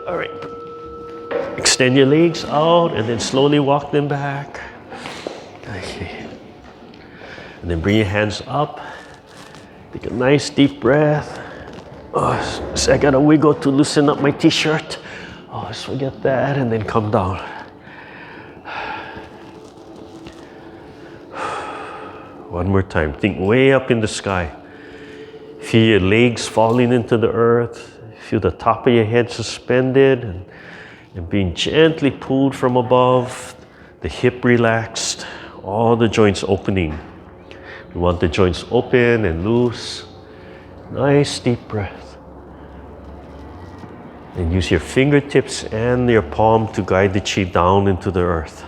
All right. Extend your legs out and then slowly walk them back. Okay. And then bring your hands up. Take a nice deep breath. Oh, so I gotta wiggle to loosen up my t-shirt. Oh, just forget that and then come down. One more time. Think way up in the sky. Feel your legs falling into the earth. Feel the top of your head suspended and being gently pulled from above. The hip relaxed. All the joints opening. We want the joints open and loose. Nice deep breath. And use your fingertips and your palm to guide the chi down into the earth.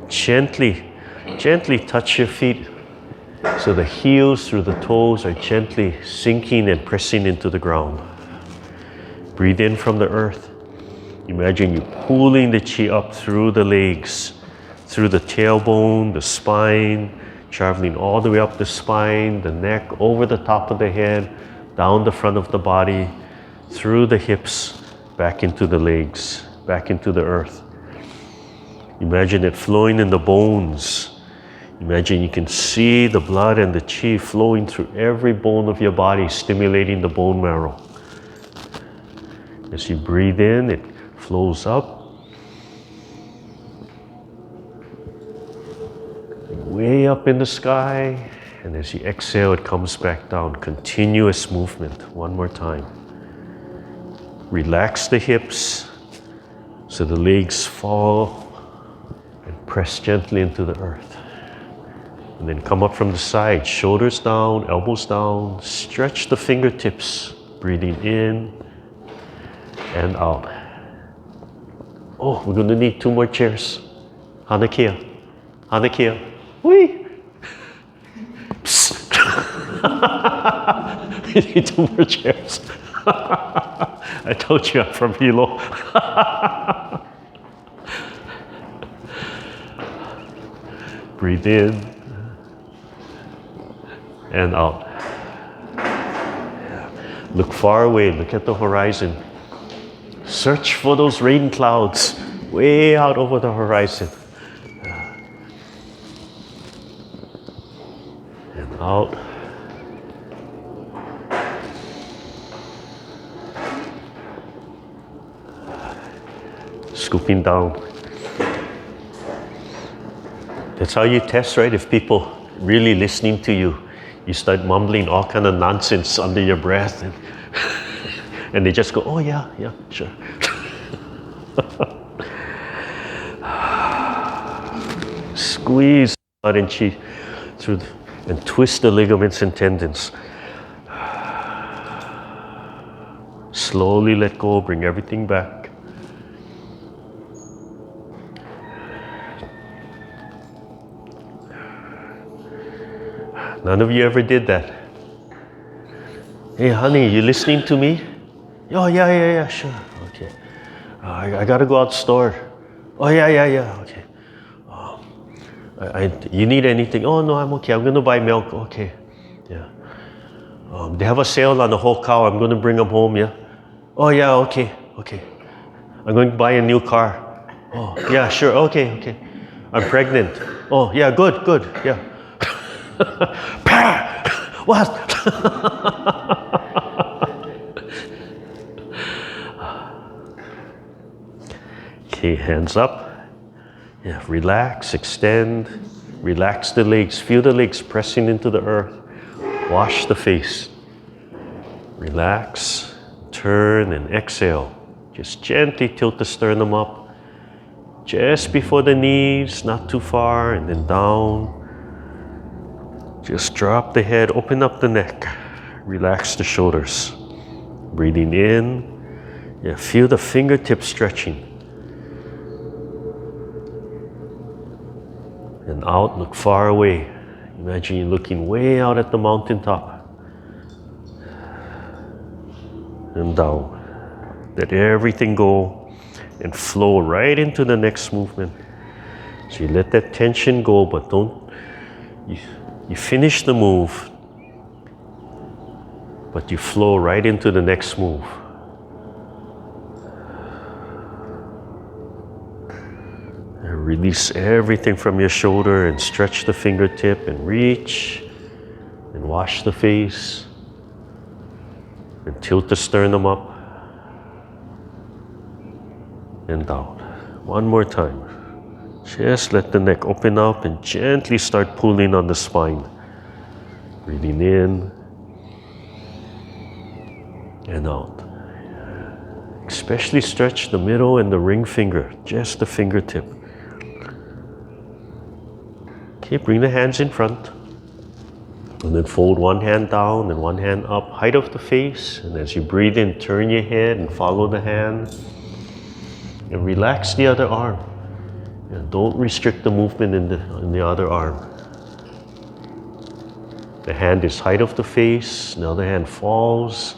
Gently touch your feet so the heels through the toes are gently sinking and pressing into the ground. Breathe in from the earth. Imagine you pulling the chi up through the legs, through the tailbone, the spine, traveling all the way up the spine, the neck, over the top of the head, down the front of the body, through the hips, back into the legs, back into the earth. Imagine it flowing in the bones. Imagine you can see the blood and the chi flowing through every bone of your body, stimulating the bone marrow. As you breathe in, it flows up, way up in the sky, and as you exhale, it comes back down. Continuous movement. One more time. Relax the hips so the legs fall and press gently into the earth. And then come up from the side, shoulders down, elbows down, stretch the fingertips, breathing in and out. Oh, we're gonna need 2 more chairs. Hanakia, Hanakia, whee! We need 2 more chairs. I told you I'm from Hilo. Breathe in and out. Look far away, look at the horizon. Search for those rain clouds way out over the horizon. And out. Scooping down. That's how you test, right? If people really listening to you, you start mumbling all kind of nonsense under your breath and they just go, oh yeah, sure. Squeeze blood and chi through and twist the ligaments and tendons. Slowly let go, bring everything back. None of you ever did that. Hey honey, you listening to me? Oh yeah, sure, okay. I gotta go out the store. Oh yeah, okay. You need anything? Oh no, I'm okay. I'm gonna buy milk. Okay, yeah. They have a sale on the whole cow. I'm gonna bring them home. Yeah. Oh yeah, okay. I'm going to buy a new car. Oh yeah, sure. Okay. I'm pregnant. Oh yeah, good. Yeah. What? Okay, hands up. Yeah, relax, extend, relax the legs. Feel the legs pressing into the earth. Wash the face. Relax, turn and exhale. Just gently tilt the sternum up. Just before the knees, not too far, and then down. Just drop the head, open up the neck. Relax the shoulders. Breathing in. Yeah, feel the fingertips stretching. And out, look far away. Imagine you're looking way out at the mountaintop. And down. Let everything go and flow right into the next movement. So you let that tension go, but you finish the move, but you flow right into the next move. Release everything from your shoulder and stretch the fingertip and reach and wash the face and tilt the sternum up and down. One more time. Just let the neck open up and gently start pulling on the spine. Breathing in and out. Especially stretch the middle and the ring finger, just the fingertip. Okay, bring the hands in front. And then fold one hand down and one hand up, height of the face. And as you breathe in, turn your head and follow the hand. And relax the other arm. And don't restrict the movement in the other arm. The hand is height of the face, the other hand falls.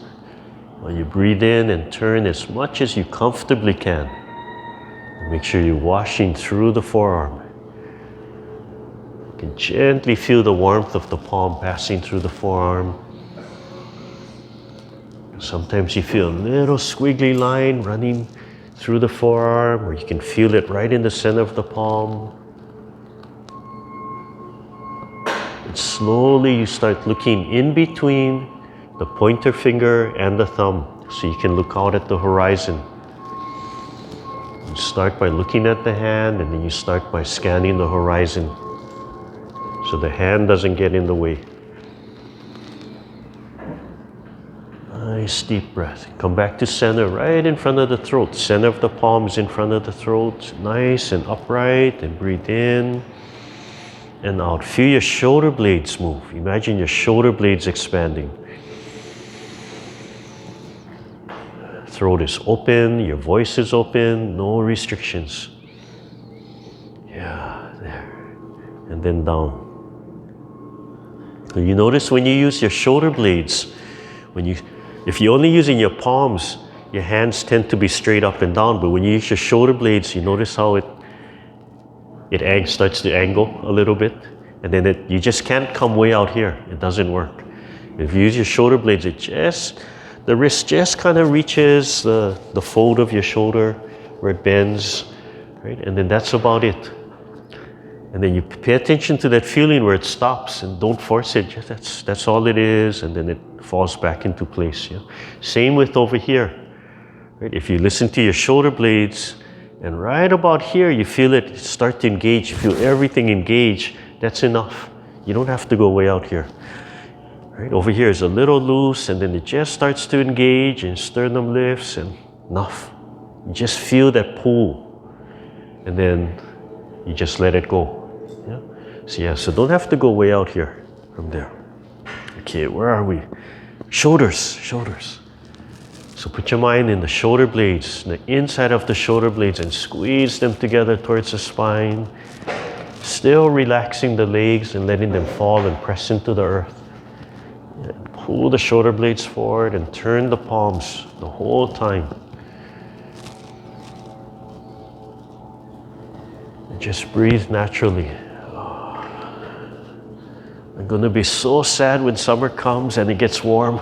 While you breathe in and turn as much as you comfortably can. And make sure you're washing through the forearm. You can gently feel the warmth of the palm passing through the forearm. Sometimes you feel a little squiggly line running through the forearm, or you can feel it right in the center of the palm. And slowly you start looking in between the pointer finger and the thumb, so you can look out at the horizon. You start by looking at the hand, and then you start by scanning the horizon, so the hand doesn't get in the way. Nice deep breath. Come back to center, right in front of the throat. Center of the palms in front of the throat. Nice and upright, and breathe in and out. Feel your shoulder blades move. Imagine your shoulder blades expanding. Throat is open, your voice is open, no restrictions. Yeah, there. And then down. And you notice when you use your shoulder blades, if you're only using your palms, your hands tend to be straight up and down, but when you use your shoulder blades, you notice how it starts to angle a little bit, and then you just can't come way out here. It doesn't work. If you use your shoulder blades, the wrist just kind of reaches the fold of your shoulder where it bends, right? And then that's about it. And then you pay attention to that feeling where it stops, and don't force it. Just that's all it is, and then it falls back into place. Yeah? Same with over here. Right? If you listen to your shoulder blades, and right about here you feel it start to engage, you feel everything engage, that's enough. You don't have to go way out here. Right? Over here is a little loose, and then it just starts to engage, and sternum lifts, and enough. You just feel that pull, and then you just let it go. So don't have to go way out here from there. Okay, where are we? Shoulders. So put your mind in the shoulder blades, the inside of the shoulder blades, and squeeze them together towards the spine. Still relaxing the legs and letting them fall and press into the earth. And pull the shoulder blades forward and turn the palms the whole time. And just breathe naturally. I'm gonna be so sad when summer comes and it gets warm.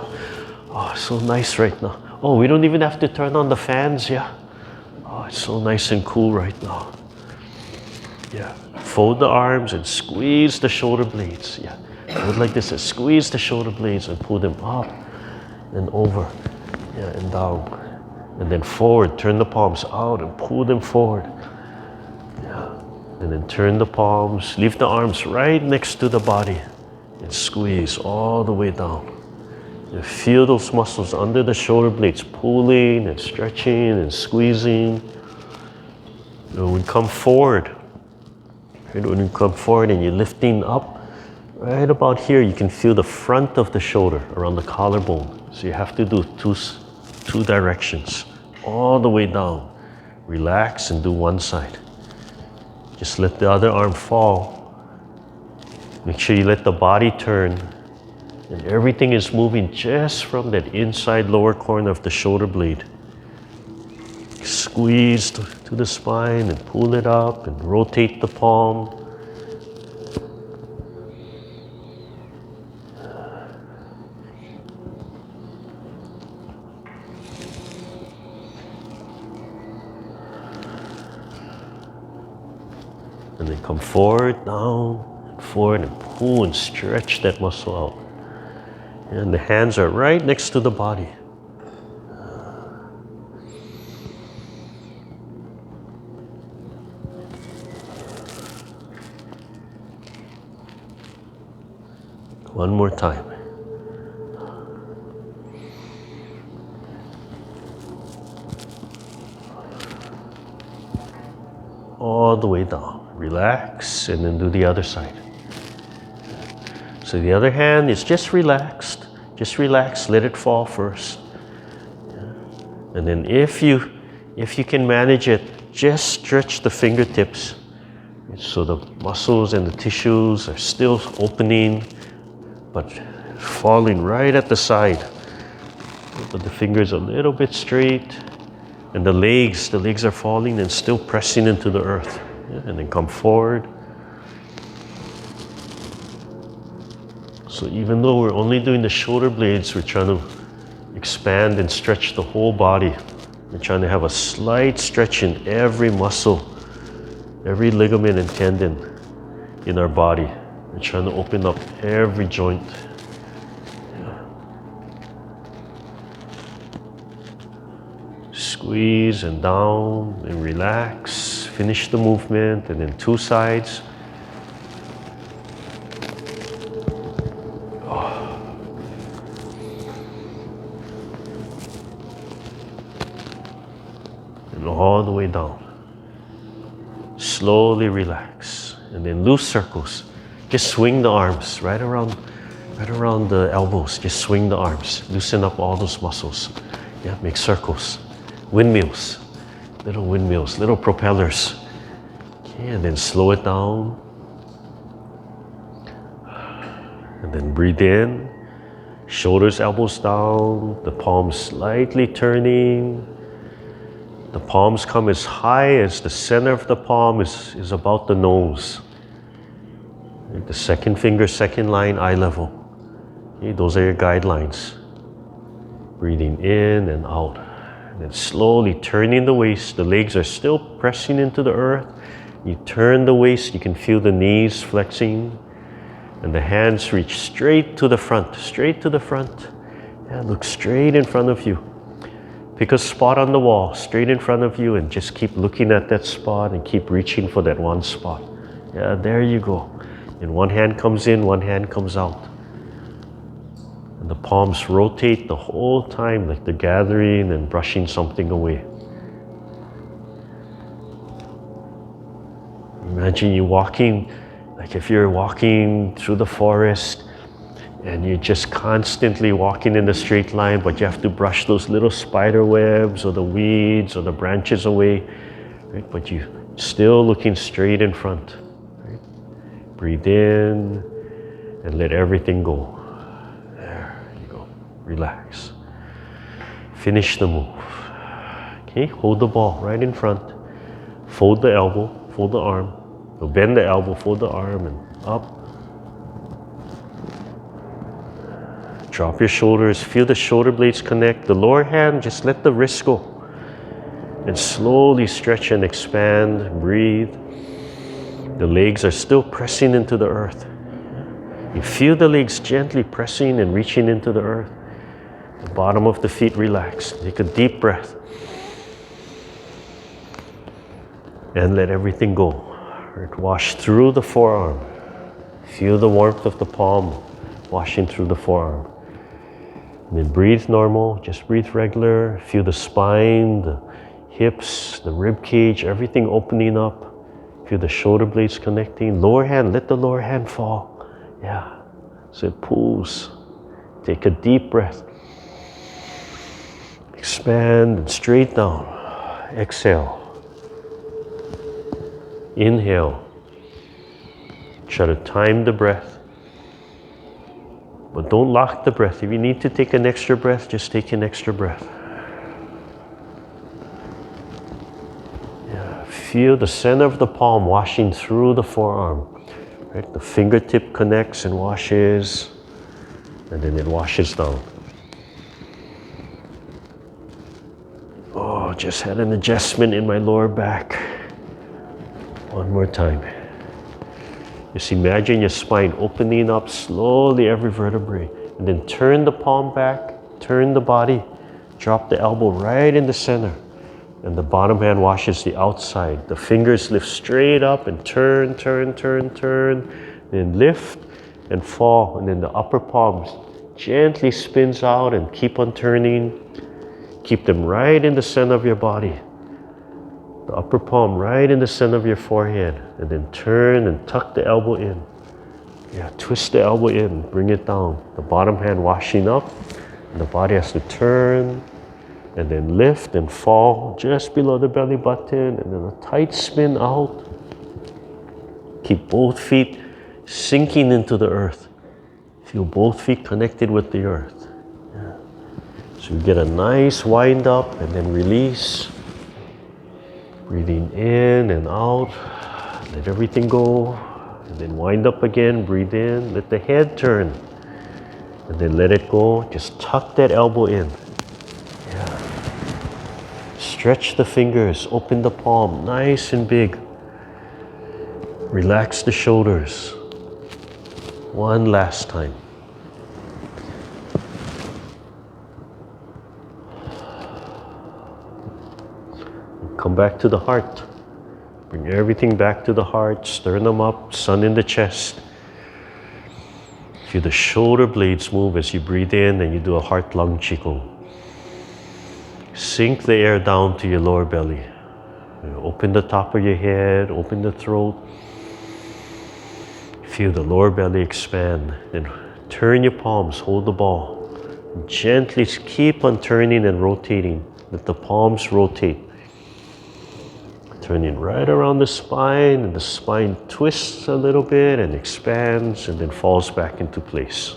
Oh, it's so nice right now. Oh, we don't even have to turn on the fans, yeah? Oh, it's so nice and cool right now. Yeah, fold the arms and squeeze the shoulder blades. Yeah, hold like this and squeeze the shoulder blades and pull them up and over, yeah, and down. And then forward, turn the palms out and pull them forward. Yeah, and then turn the palms, leave the arms right next to the body. And squeeze all the way down. And feel those muscles under the shoulder blades pulling and stretching and squeezing. And when you come forward, right, when you come forward and you're lifting up, right about here, you can feel the front of the shoulder around the collarbone. So you have to do two directions, all the way down. Relax and do one side. Just let the other arm fall. Make sure you let the body turn, and everything is moving just from that inside lower corner of the shoulder blade. Squeeze to the spine and pull it up and rotate the palm. And then come forward, down, forward, and pull and stretch that muscle out. And the hands are right next to the body. One more time. All the way down. Relax, and then do the other side. So the other hand is just relaxed. Just relax, let it fall first. And then if you can manage it, just stretch the fingertips so the muscles and the tissues are still opening, but falling right at the side. But the fingers a little bit straight. And the legs are falling and still pressing into the earth. Yeah, and then come forward. So even though we're only doing the shoulder blades, we're trying to expand and stretch the whole body. We're trying to have a slight stretch in every muscle, every ligament and tendon in our body. We're trying to open up every joint. Squeeze and down and relax. Finish the movement, and then two sides. And all the way down. Slowly relax, and then loose circles. Just swing the arms right around the elbows. Just swing the arms. Loosen up all those muscles. Yeah, make circles. Windmills, little propellers. Okay, and then slow it down. And then breathe in. Shoulders, elbows down. The palms slightly turning. The palms come as high as the center of the palm is about the nose. The second finger, second line, eye level. Okay, those are your guidelines. Breathing in and out. And then slowly turning the waist. The legs are still pressing into the earth. You turn the waist, you can feel the knees flexing. And the hands reach straight to the front, And look straight in front of you. Pick a spot on the wall, straight in front of you, and just keep looking at that spot and keep reaching for that one spot. Yeah, there you go. And one hand comes in, one hand comes out. And the palms rotate the whole time like they're gathering and brushing something away. Imagine you walking, like if you're walking through the forest and you're just constantly walking in a straight line, but you have to brush those little spider webs or the weeds or the branches away, right? But you're still looking straight in front. Right? Breathe in and let everything go. Relax. Finish the move. Okay, hold the ball right in front. Fold the elbow, fold the arm. So bend the elbow, fold the arm, and up. Drop your shoulders. Feel the shoulder blades connect. The lower hand, just let the wrist go. And slowly stretch and expand. Breathe. The legs are still pressing into the earth. You feel the legs gently pressing and reaching into the earth. The bottom of the feet relaxed. Take a deep breath. And let everything go. Right, wash through the forearm. Feel the warmth of the palm washing through the forearm. And then breathe normal, just breathe regular. Feel the spine, the hips, the rib cage, everything opening up. Feel the shoulder blades connecting. Lower hand, let the lower hand fall. Yeah, so it pulls. Take a deep breath. Expand and straight down. Exhale. Inhale. Try to time the breath. But don't lock the breath. If you need to take an extra breath, just take an extra breath. Yeah. Feel the center of the palm washing through the forearm. Right? The fingertip connects and washes, and then it washes down. Oh, just had an adjustment in my lower back. One more time. Just imagine your spine opening up slowly, every vertebrae. And then turn the palm back, turn the body, drop the elbow right in the center. And the bottom hand washes the outside. The fingers lift straight up and turn, turn, turn, turn. Then lift and fall. And then the upper palms gently spins out and keep on turning. Keep them right in the center of your body. The upper palm right in the center of your forehead. And then turn and tuck the elbow in. Yeah, twist the elbow in, bring it down. The bottom hand washing up. And the body has to turn and then lift and fall just below the belly button. And then a tight spin out. Keep both feet sinking into the earth. Feel both feet connected with the earth. Yeah. So you get a nice wind up and then release. Breathing in and out. Let everything go. And then wind up again, breathe in. Let the head turn. And then let it go. Just tuck that elbow in. Yeah. Stretch the fingers. Open the palm nice and big. Relax the shoulders. One last time. Come back to the heart. Bring everything back to the heart. Sternum up, sun in the chest. Feel the shoulder blades move as you breathe in and you do a heart-lung Qigong. Sink the air down to your lower belly. Open the top of your head, open the throat. Feel the lower belly expand. Then turn your palms, hold the ball. Gently keep on turning and rotating. Let the palms rotate. Turning right around the spine, and the spine twists a little bit and expands and then falls back into place.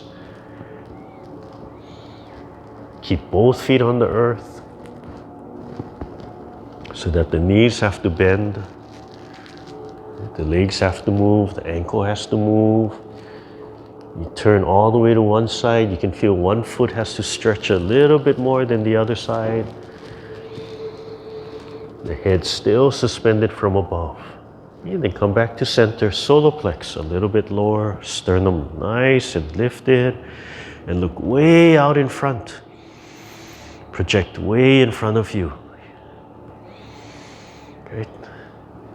Keep both feet on the earth so that the knees have to bend, the legs have to move, the ankle has to move. You turn all the way to one side. You can feel one foot has to stretch a little bit more than the other side. The head still suspended from above. And then come back to center, solar plex, a little bit lower, sternum nice and lifted, and look way out in front. Project way in front of you. Great.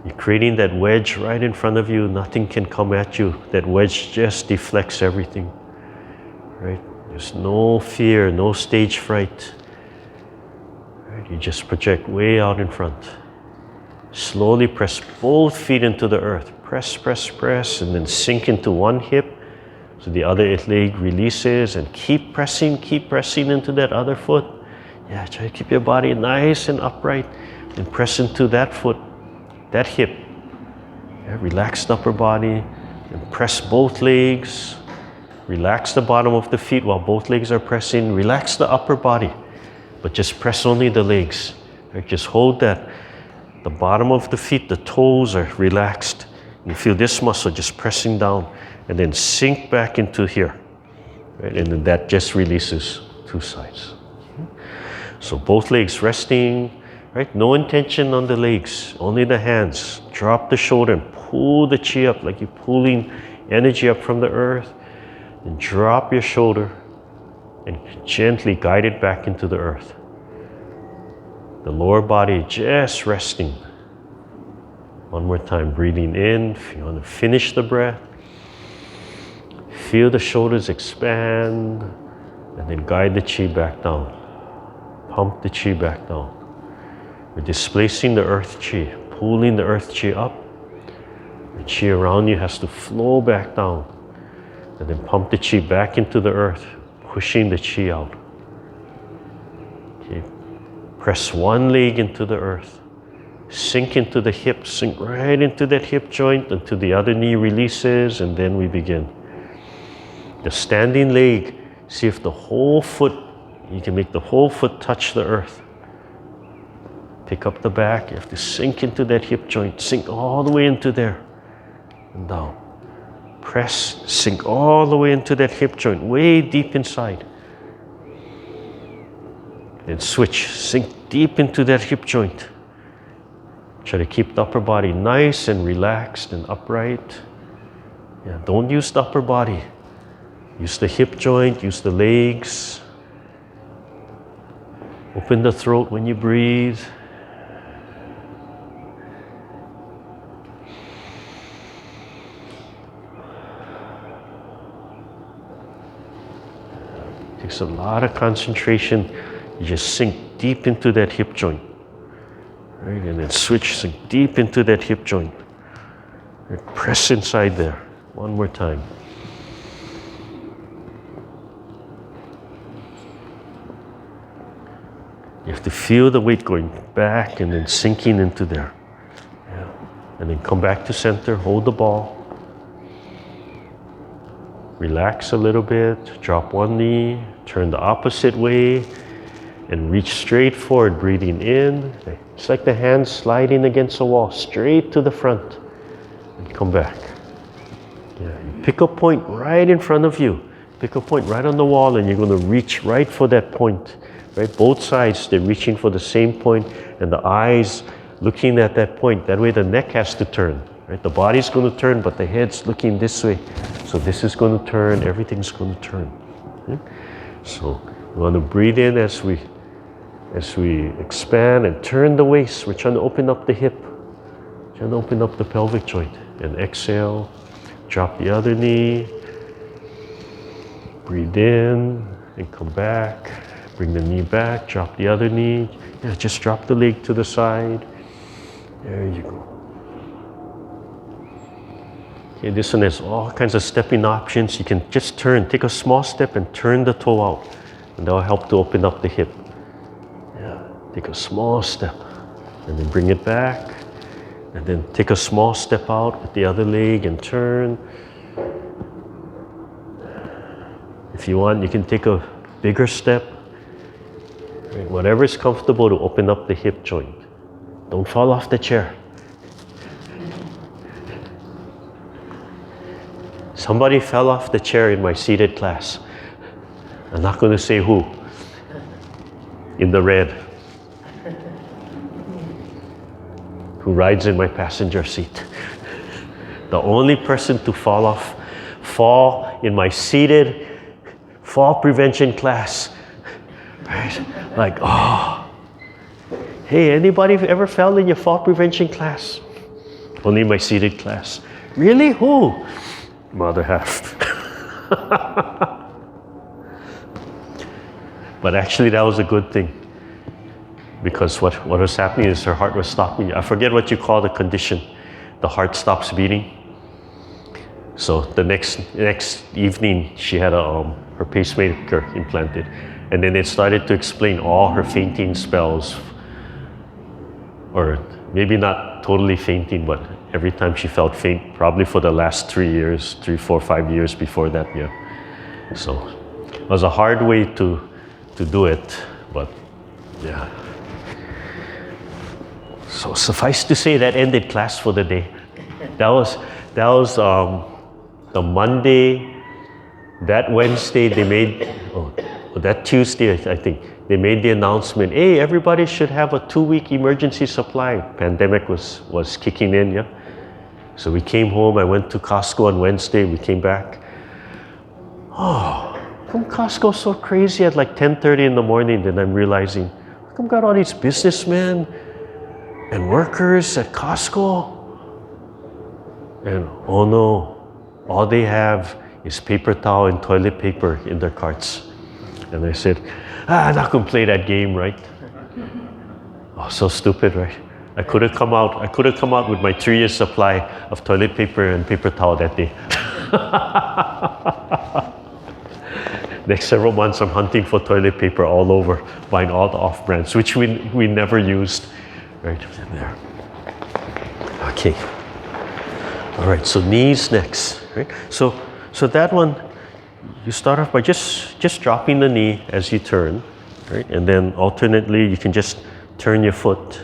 You're creating that wedge right in front of you. Nothing can come at you. That wedge just deflects everything. Right? There's no fear, no stage fright. You just project way out in front. Slowly press both feet into the earth. Press, press, press, and then sink into one hip. So the other leg releases, and keep pressing into that other foot. Yeah, try to keep your body nice and upright and press into that foot, that hip. Yeah, relax the upper body and press both legs. Relax the bottom of the feet while both legs are pressing. Relax the upper body. But just press only the legs. Right? Just hold that. The bottom of the feet, the toes are relaxed. You feel this muscle just pressing down and then sink back into here. Right? And then that just releases two sides. So both legs resting, right? No intention on the legs, only the hands. Drop the shoulder and pull the chi up like you're pulling energy up from the earth. And drop your shoulder and gently guide it back into the earth. The lower body just resting. One more time, breathing in. If you want to finish the breath, feel the shoulders expand and then guide the chi back down. Pump the chi back down. We're displacing the earth chi, pulling the earth chi up. The chi around you has to flow back down. And then pump the chi back into the earth, pushing the chi out. Okay. Press one leg into the earth. Sink into the hip, sink right into that hip joint until the other knee releases, and then we begin. The standing leg, see if the whole foot, you can make the whole foot touch the earth. Pick up the back, you have to sink into that hip joint, sink all the way into there and down. Press, sink all the way into that hip joint, way deep inside. Then switch, sink deep into that hip joint. Try to keep the upper body nice and relaxed and upright. Yeah, don't use the upper body. Use the hip joint, use the legs. Open the throat when you breathe. Takes a lot of concentration. You just sink deep into that hip joint. Right? And then switch, sink deep into that hip joint. Right? Press inside there. One more time. You have to feel the weight going back and then sinking into there. Yeah. And then come back to center, hold the ball. Relax a little bit, drop one knee, turn the opposite way, and reach straight forward, breathing in. It's like the hands sliding against a wall, straight to the front, and come back. Yeah. You pick a point right in front of you. Pick a point right on the wall, and you're going to reach right for that point. Right? Both sides, they're reaching for the same point, and the eyes looking at that point. That way the neck has to turn. Right? The body's going to turn, but the head's looking this way. So this is going to turn, everything's going to turn. Okay? So we want to breathe in as we expand and turn the waist. We're trying to open up the hip, trying to open up the pelvic joint. And exhale, drop the other knee, breathe in and come back. Bring the knee back, drop the other knee. Yeah, just drop the leg to the side. There you go. Okay, this one has all kinds of stepping options. You can just turn, take a small step and turn the toe out. And that will help to open up the hip. Yeah, take a small step and then bring it back. And then take a small step out with the other leg and turn. If you want, you can take a bigger step. Right, whatever is comfortable to open up the hip joint. Don't fall off the chair. Somebody fell off the chair in my seated class. I'm not going to say who. In the red. Who rides in my passenger seat. The only person to fall in my seated fall prevention class. Right? Like, oh. Hey, anybody ever fell in your fall prevention class? Only my seated class. Really? Who? Mother half. But actually that was a good thing. Because what was happening is her heart was stopping. I forget what you call the condition. The heart stops beating. So the next evening she had her pacemaker implanted. And then it started to explain all her fainting spells. Or maybe not totally fainting, but every time she felt faint, probably for the last 3 years, 3, 4, 5 years before that, yeah. So it was a hard way to do it, but yeah. So suffice to say that ended class for the day. That was the Monday. That Wednesday they made, that Tuesday I think, they made the announcement, hey, everybody should have a 2-week emergency supply. Pandemic was kicking in, yeah. So we came home, I went to Costco on Wednesday, we came back. Oh, how come Costco's so crazy at like 10:30 in the morning? Then I'm realizing, how come got all these businessmen and workers at Costco? And oh no, all they have is paper towel and toilet paper in their carts. And I said, I'm not gonna play that game, right? Oh, so stupid, right? I could have come out with my 3-year supply of toilet paper and paper towel that day. Next several months, I'm hunting for toilet paper all over, buying all the off-brands, which we never used. Right there. Okay. All right, so knees next. Right? So that one, you start off by just dropping the knee as you turn, right? And then alternately, you can just turn your foot,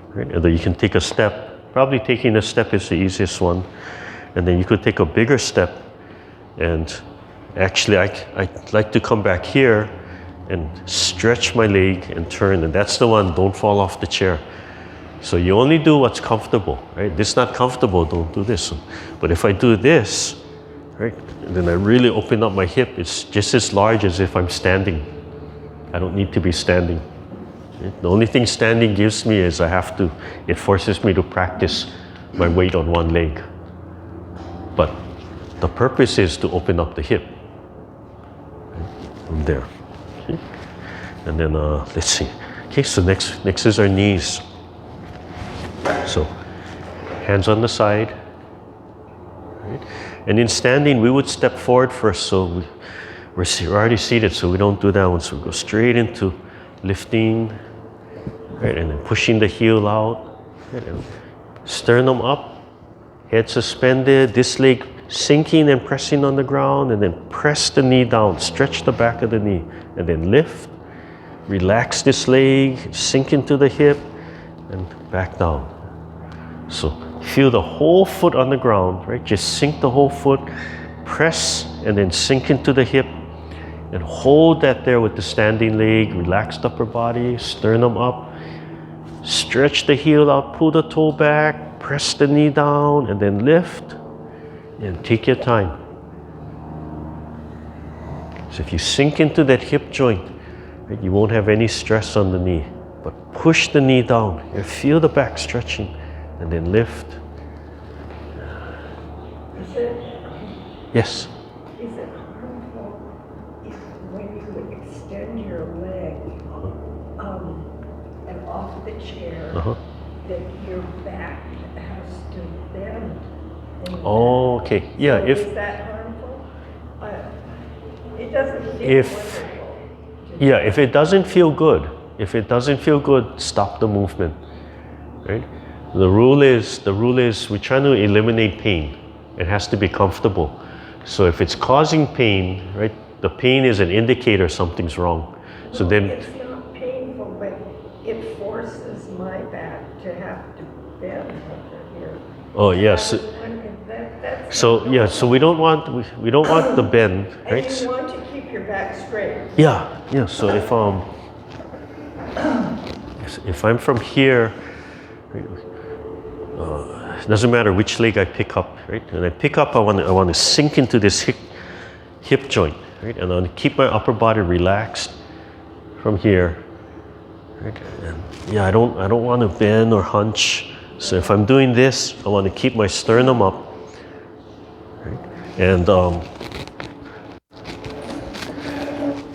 right? And then you can take a step. Probably taking a step is the easiest one. And then you could take a bigger step. And actually, I'd like to come back here and stretch my leg and turn. And that's the one, don't fall off the chair. So you only do what's comfortable, right? This is not comfortable, don't do this. But if I do this, right, and then I really open up my hip, it's just as large as if I'm standing. I don't need to be standing. Right? The only thing standing gives me is it forces me to practice my weight on one leg. But the purpose is to open up the hip. Right? From there. Okay? And then let's see. Okay, so next is our knees. So hands on the side. Right? And in standing, we would step forward first. So we're already seated, so we don't do that one. So we go straight into lifting, right, and then pushing the heel out. Right, and sternum up, head suspended, this leg sinking and pressing on the ground, and then press the knee down, stretch the back of the knee, and then lift. Relax this leg, sink into the hip, and back down. So feel the whole foot on the ground, right? Just sink the whole foot, press, and then sink into the hip, and hold that there with the standing leg. Relaxed upper body, sternum up, stretch the heel out, pull the toe back, press the knee down, and then lift, and take your time. So if you sink into that hip joint, right, you won't have any stress on the knee, but push the knee down. You feel the back stretching, and then lift. Yes? Is it harmful if when you extend your leg and off the chair, that your back has to bend? Oh, okay. Yeah, so if... Is that harmful? It doesn't feel wonderful. Yeah, if it doesn't feel good, stop the movement, right? The rule is we're trying to eliminate pain. It has to be comfortable. So if it's causing pain, right, the pain is an indicator something's wrong. So well, then it's not painful, but it forces my back to have to bend over here. Oh yes. So we don't want the bend, right? And you want to keep your back straight. Yeah. So if I'm from here, it doesn't matter which leg I pick up, right? And I pick up, I want to sink into this hip joint, right? And I want to keep my upper body relaxed from here, right? And yeah, I don't want to bend or hunch. So if I'm doing this, I want to keep my sternum up, right? And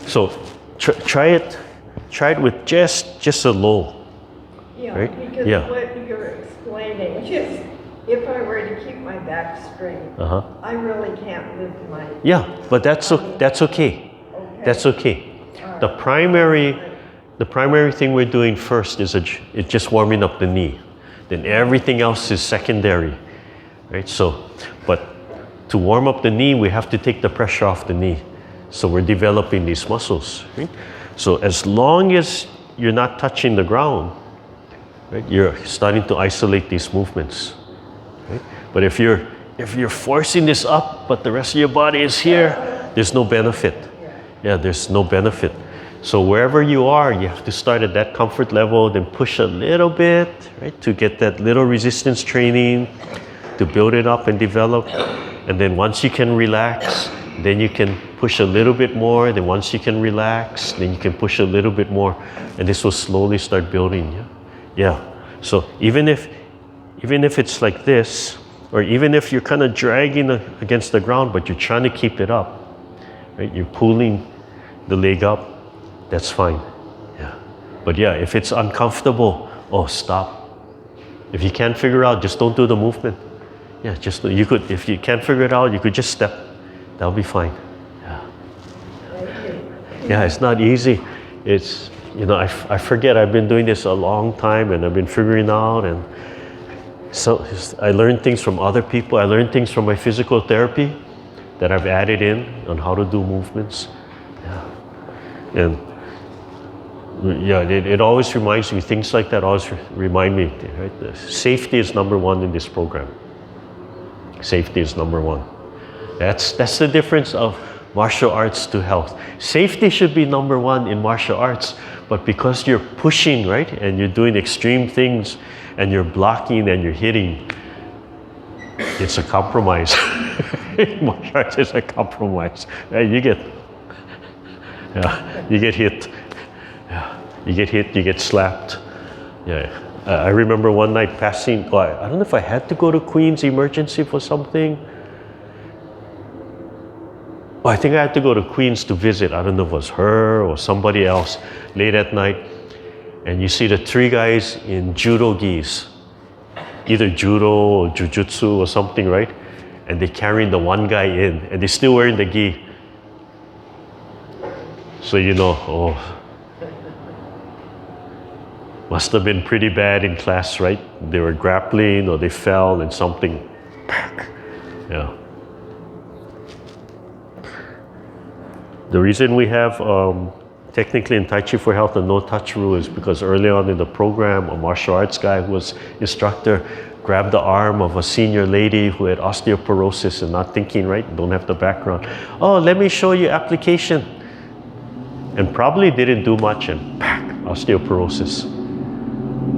so try it with just a low, yeah, right? Because what you're explaining, just if I were to keep my back straight, I really can't lift my... Yeah, but that's okay. That's okay. The primary thing we're doing first is just warming up the knee. Then everything else is secondary, right? So, but to warm up the knee, we have to take the pressure off the knee. So we're developing these muscles, right? So as long as you're not touching the ground, right, you're starting to isolate these movements, right? But if you're forcing this up, but the rest of your body is here, there's no benefit. Yeah, there's no benefit. So wherever you are, you have to start at that comfort level, then push a little bit, right, to get that little resistance training, to build it up and develop. And then once you can relax, then you can push a little bit more. Then once you can relax, then you can push a little bit more. And this will slowly start building. Yeah. So even if it's like this, or even if you're kind of dragging against the ground, but you're trying to keep it up, right? You're pulling the leg up, that's fine. Yeah. But yeah, if it's uncomfortable, stop. If you can't figure out, just don't do the movement. Yeah, if you can't figure it out, you could just step. That'll be fine. Yeah. Yeah, it's not easy. It's, I forget, I've been doing this a long time and I've been figuring out, and so I learned things from other people. I learned things from my physical therapy that I've added in on how to do movements. Yeah. And yeah, it always reminds me, things like that always remind me, right? Safety is number one in this program. Safety is number one. That's the difference of Martial arts to health. Safety should be number one in martial arts, but because you're pushing, right, and you're doing extreme things, and you're blocking and you're hitting, it's a compromise. Martial arts is a compromise. Right? You get hit. Yeah. You get hit, you get slapped. Yeah. I remember one night passing, I don't know if I had to go to Queens emergency for something. I think I had to go to Queens to visit. I don't know if it was her or somebody else late at night. And you see the three guys in judo gis, either judo or jujutsu or something, right? And they're carrying the one guy in, and they're still wearing the gi. So you know, must have been pretty bad in class, right? They were grappling or they fell and something. Yeah. The reason we have technically in Tai Chi for Health a no-touch rule is because early on in the program, a martial arts guy who was instructor grabbed the arm of a senior lady who had osteoporosis and not thinking, right? Don't have the background. Oh, let me show you application. And probably didn't do much and osteoporosis.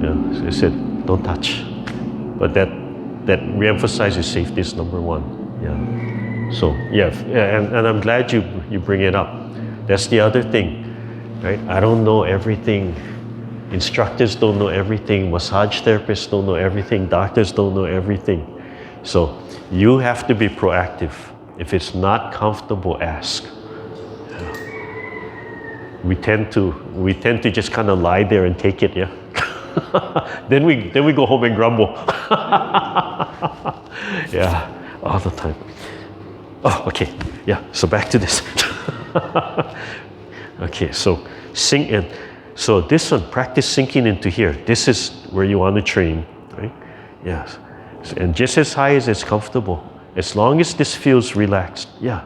Yeah, so I said, don't touch. But that reemphasizes safety is number one. Yeah. So yeah, and I'm glad you bring it up. That's the other thing, right? I don't know everything. Instructors don't know everything. Massage therapists don't know everything. Doctors don't know everything. So you have to be proactive. If it's not comfortable, ask. We tend to just kind of lie there and take it, yeah. then we go home and grumble. Yeah, all the time. Oh, okay. Yeah. So back to this. Okay. So sink in. So this one, practice sinking into here. This is where you want to train, right? Yes. And just as high as it's comfortable, as long as this feels relaxed. Yeah.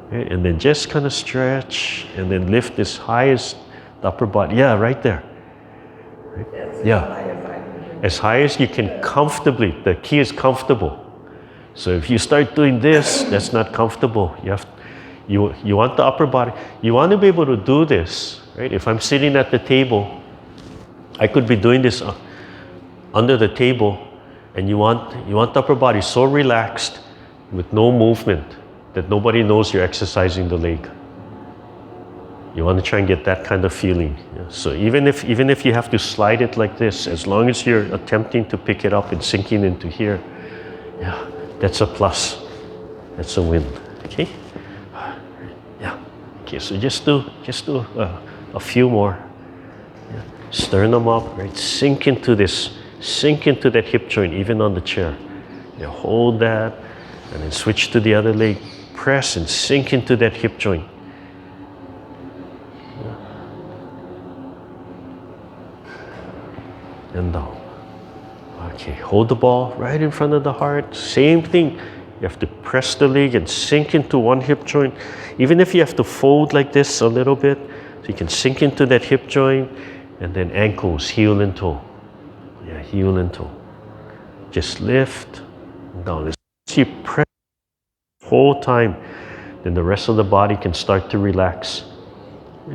Okay. And then just kind of stretch, and then lift as high as the upper body. Yeah, right there. Right? Yeah. As high as you can comfortably. The key is comfortable. So if you start doing this, that's not comfortable. You want the upper body. You want to be able to do this, right? If I'm sitting at the table, I could be doing this under the table, and you want the upper body so relaxed with no movement that nobody knows you're exercising the leg. You want to try and get that kind of feeling. Yeah. So even if you have to slide it like this, as long as you're attempting to pick it up and sinking into here, yeah. That's a plus. That's a win. Okay. Yeah. Okay. So just do a few more. Yeah. Sternum up. Right. Sink into this. Sink into that hip joint, even on the chair. Yeah. Hold that, and then switch to the other leg. Press and sink into that hip joint. Yeah. And down. Okay, hold the ball right in front of the heart. Same thing. You have to press the leg and sink into one hip joint. Even if you have to fold like this a little bit, so you can sink into that hip joint, and then ankles, heel and toe. Yeah, heel and toe. Just lift down. As you press the whole time, then the rest of the body can start to relax.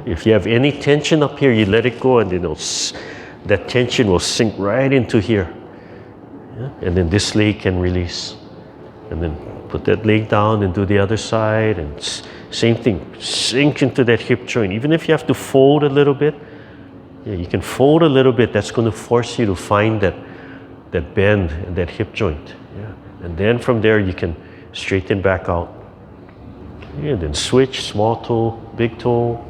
If you have any tension up here, you let it go, and then that tension will sink right into here. Yeah? And then this leg can release. And then put that leg down and do the other side. And same thing, sink into that hip joint. Even if you have to fold a little bit, yeah, you can fold a little bit. That's going to force you to find that bend in that hip joint. Yeah? And then from there, you can straighten back out. Yeah, and then switch, small toe, big toe.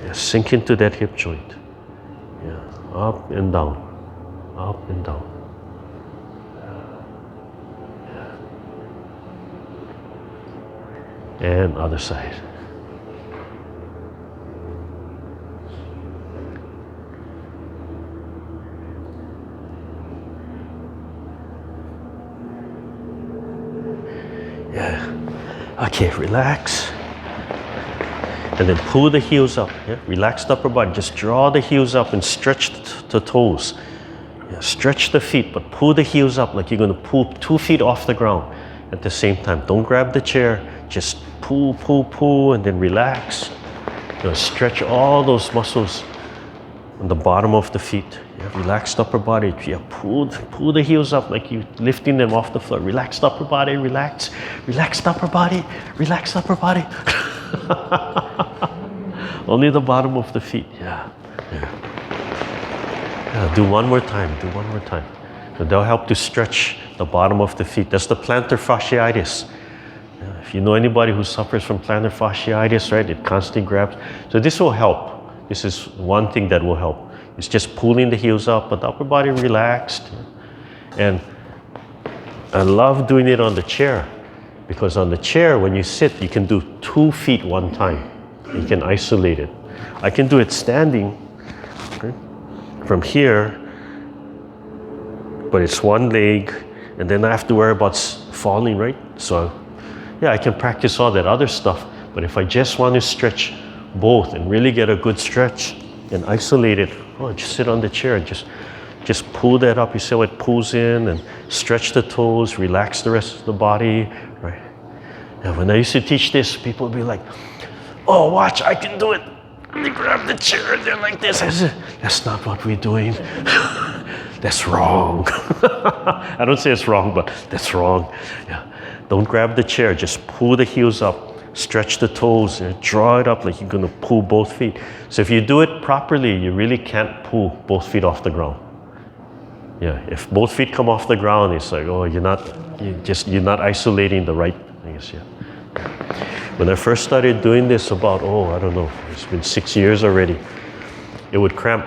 Yeah, sink into that hip joint. Yeah, up and down, up and down. And other side. Yeah. Okay, relax. And then pull the heels up. Yeah? Relax the upper body. Just draw the heels up and stretch the toes. Yeah, stretch the feet, but pull the heels up like you're going to pull 2 feet off the ground at the same time. Don't grab the chair. Just pull, and then relax. Stretch all those muscles on the bottom of the feet. Relax the upper body. Pull the heels up like you lifting them off the floor. Relax the upper body, relax. Relax the upper body, relax the upper body. Only the bottom of the feet, yeah. Do one more time, So they'll help to stretch the bottom of the feet. That's the plantar fasciitis. If you know anybody who suffers from plantar fasciitis, right, it constantly grabs. So this will help. This is one thing that will help. It's just pulling the heels up, but the upper body relaxed. And I love doing it on the chair, because on the chair, when you sit, you can do 2 feet one time. You can isolate it. I can do it standing, okay, from here, but it's one leg, and then I have to worry about falling, right? So, yeah, I can practice all that other stuff, but if I just want to stretch both and really get a good stretch and isolate it, just sit on the chair and just pull that up. You see how it pulls in, and stretch the toes, relax the rest of the body, right? And when I used to teach this, people would be like, oh, watch, I can do it. They grab the chair and they're like this. I said, that's not what we're doing. That's wrong. I don't say it's wrong, but that's wrong. Yeah. Don't grab the chair, just pull the heels up. Stretch the toes and draw it up like you're going to pull both feet. So if you do it properly, you really can't pull both feet off the ground. Yeah, if both feet come off the ground, it's like, oh, you're not isolating the right, I guess, yeah. When I first started doing this about, I don't know, it's been 6 years already, it would cramp.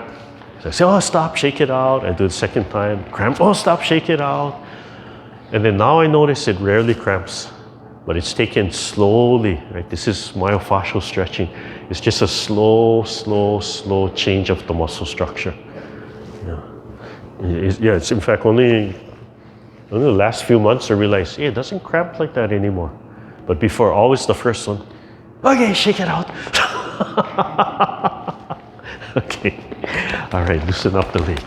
So I say, oh, stop, shake it out. I do it the second time, cramp, oh, stop, shake it out. And then now I notice it rarely cramps. But it's taken slowly, right? This is myofascial stretching. It's just a slow change of the muscle structure. Yeah, it's in fact only the last few months I realized, it doesn't cramp like that anymore. But before, always the first one, okay, shake it out. Okay, all right, loosen up the leg.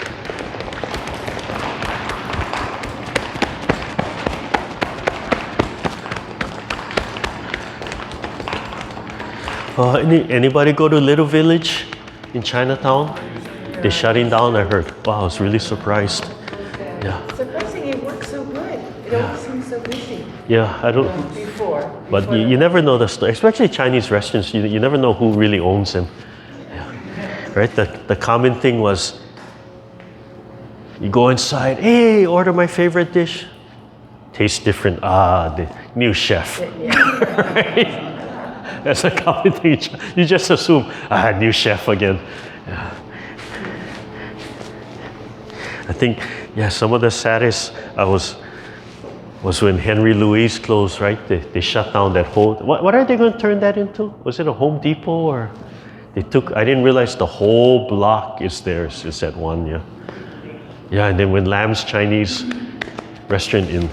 Anybody go to Little Village in Chinatown? They're shutting down, I heard. Wow, I was really surprised. Yeah. Surprising it works so good. It always seems so busy. Yeah, I don't. But you never know the story, especially Chinese restaurants. You never know who really owns them. Yeah. Right? The common thing was, you go inside, hey, order my favorite dish. Tastes different. The new chef. Yeah. Right? That's a common thing. You just assume, new chef again. Yeah. I think, some of the saddest was when Henry Louis closed, right? They shut down that whole, what are they going to turn that into? Was it a Home Depot, or I didn't realize the whole block is theirs, is that one, yeah. Yeah, and then when Lam's Chinese restaurant in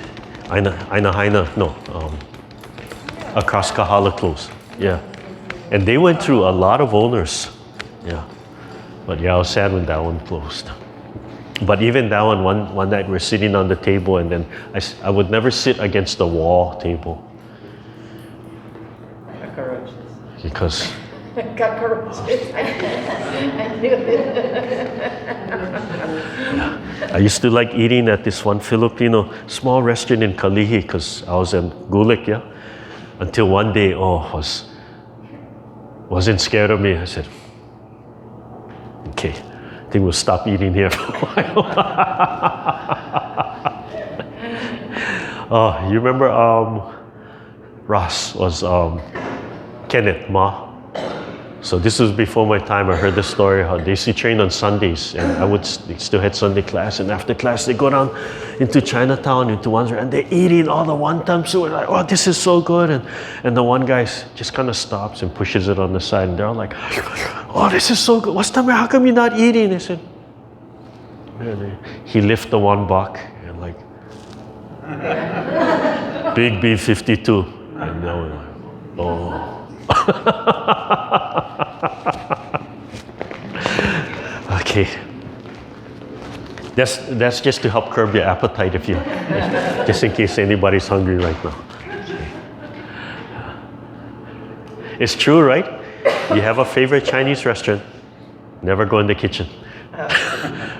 across Kahala closed. Yeah, and they went through a lot of owners. Yeah, but I was sad when that one closed. But even that one night we're sitting on the table, and then I would never sit against the wall table. Cockroaches. Because. Cockroaches. I knew it. Yeah. I used to like eating at this one Filipino small restaurant in Kalihi because I was in Gulik, yeah. Until one day, wasn't scared of me. I said, okay, I think we'll stop eating here for a while. You remember Ross was Kenneth Ma? So this was before my time. I heard the story how they used to train on Sundays, and they still had Sunday class, and after class they go down into Chinatown, into Wanzhou, and they're eating all the wonton soup. We're like, oh, this is so good. And the one guy just kind of stops and pushes it on the side, and they're all like, oh, this is so good. What's the matter? How come you're not eating? I said, he lifted the one buck and like, big B-52. And now we're like, oh. Okay. That's just to help curb your appetite just in case anybody's hungry right now. It's true, right? You have a favorite Chinese restaurant, never go in the kitchen.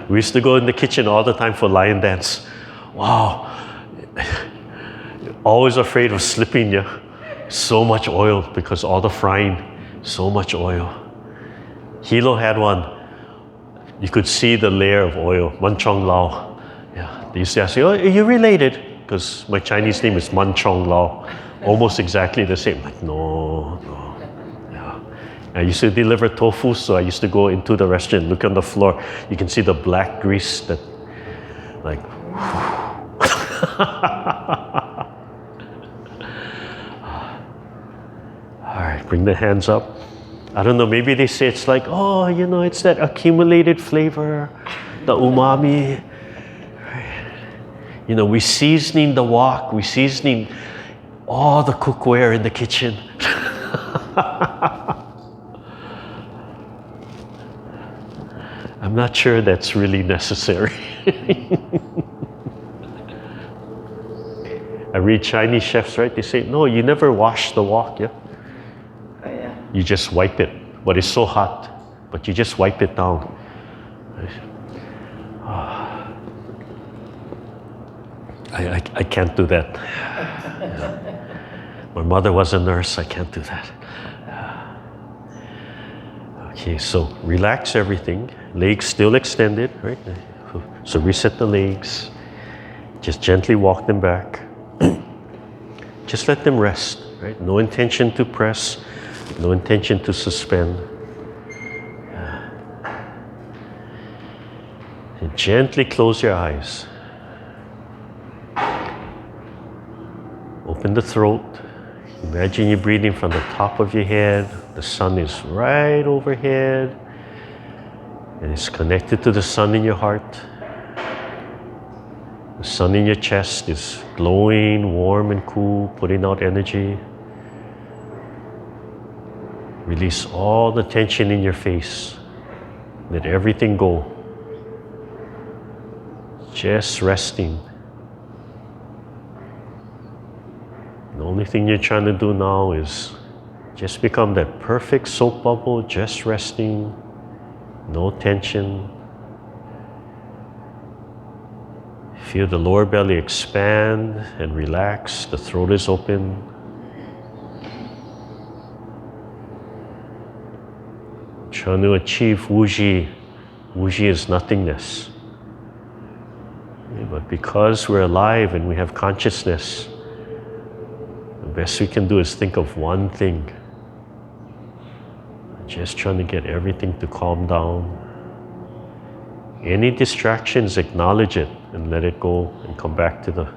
We used to go in the kitchen all the time for lion dance. Wow. Always afraid of slipping, yeah. So much oil because all the frying, so much oil. Hilo had one. You could see the layer of oil, Man Chong Lao. Yeah, they used to ask me, oh, are you related? Because my Chinese name is Man Chong Lao. Almost exactly the same. Like, no. Yeah. I used to deliver tofu, so I used to go into the restaurant, look on the floor. You can see the black grease that, like, all right, bring the hands up. I don't know, maybe they say it's like, oh, you know, it's that accumulated flavor, the umami. You know, we're seasoning the wok, we're seasoning all the cookware in the kitchen. I'm not sure that's really necessary. I read Chinese chefs, right? They say, no, you never wash the wok, yeah? Oh, yeah. You just wipe it, but it's so hot, but you just wipe it down. I can't do that. My mother was a nurse, I can't do that. Okay, so relax everything. Legs still extended, right? So reset the legs. Just gently walk them back. Just let them rest, right? No intention to press, no intention to suspend. And gently close your eyes. Open the throat. Imagine you're breathing from the top of your head. The sun is right overhead. And it's connected to the sun in your heart. The sun in your chest is glowing, warm and cool, putting out energy. Release all the tension in your face. Let everything go. Just resting. The only thing you're trying to do now is just become that perfect soap bubble, just resting, no tension. Feel the lower belly expand and relax, the throat is open. Trying to achieve Wuji. Wuji is nothingness. But because we're alive and we have consciousness, the best we can do is think of one thing. Just trying to get everything to calm down. Any distractions, acknowledge it and let it go and come back to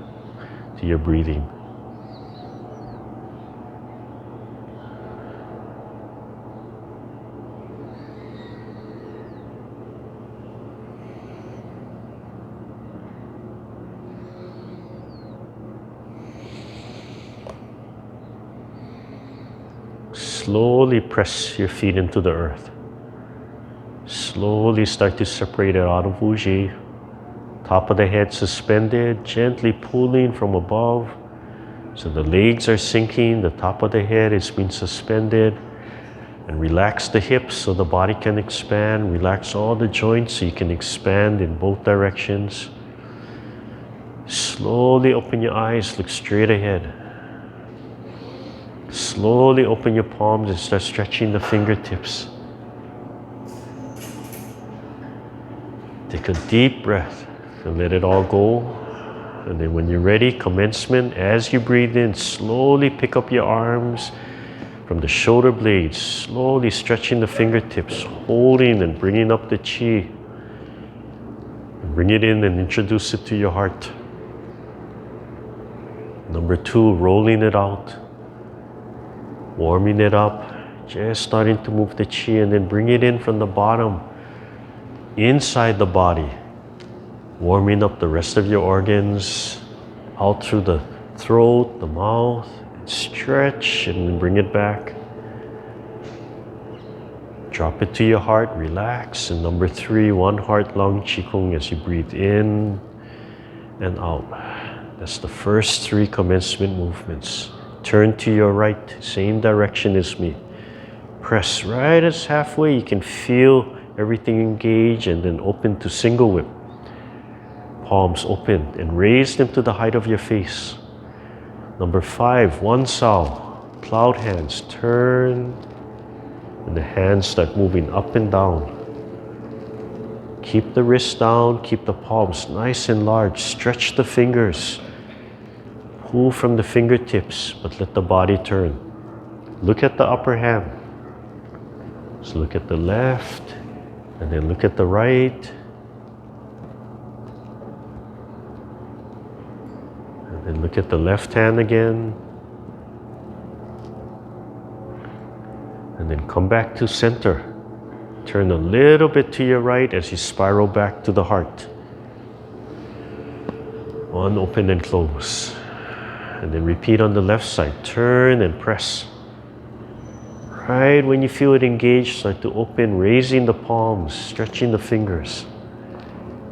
your breathing. Slowly press your feet into the earth. Slowly start to separate it out of Wuji. Top of the head suspended, gently pulling from above. So the legs are sinking, the top of the head is being suspended. And relax the hips so the body can expand. Relax all the joints so you can expand in both directions. Slowly open your eyes, look straight ahead. Slowly open your palms and start stretching the fingertips. Take a deep breath and let it all go. And then when you're ready, commencement. As you breathe in, slowly pick up your arms from the shoulder blades, slowly stretching the fingertips, holding and bringing up the chi. And bring it in and introduce it to your heart. Number 2, rolling it out. Warming it up, just starting to move the chi, and then bring it in from the bottom, inside the body. Warming up the rest of your organs, out through the throat, the mouth, and stretch, and then bring it back. Drop it to your heart, relax. And number 3, one heart long Qigong as you breathe in and out. That's the first 3 commencement movements. Turn to your right, same direction as me. Press right as halfway. You can feel everything engage, and then open to single whip. Palms open and raise them to the height of your face. Number 5, Wan Sau, cloud hands. Turn, and the hands start moving up and down. Keep the wrists down, keep the palms nice and large. Stretch the fingers. Pull from the fingertips, but let the body turn. Look at the upper hand. So look at the left, and then look at the right. And then look at the left hand again. And then come back to center. Turn a little bit to your right as you spiral back to the heart. One, open and close. And then repeat on the left side. Turn and press. Right when you feel it engage, start to open, raising the palms, stretching the fingers.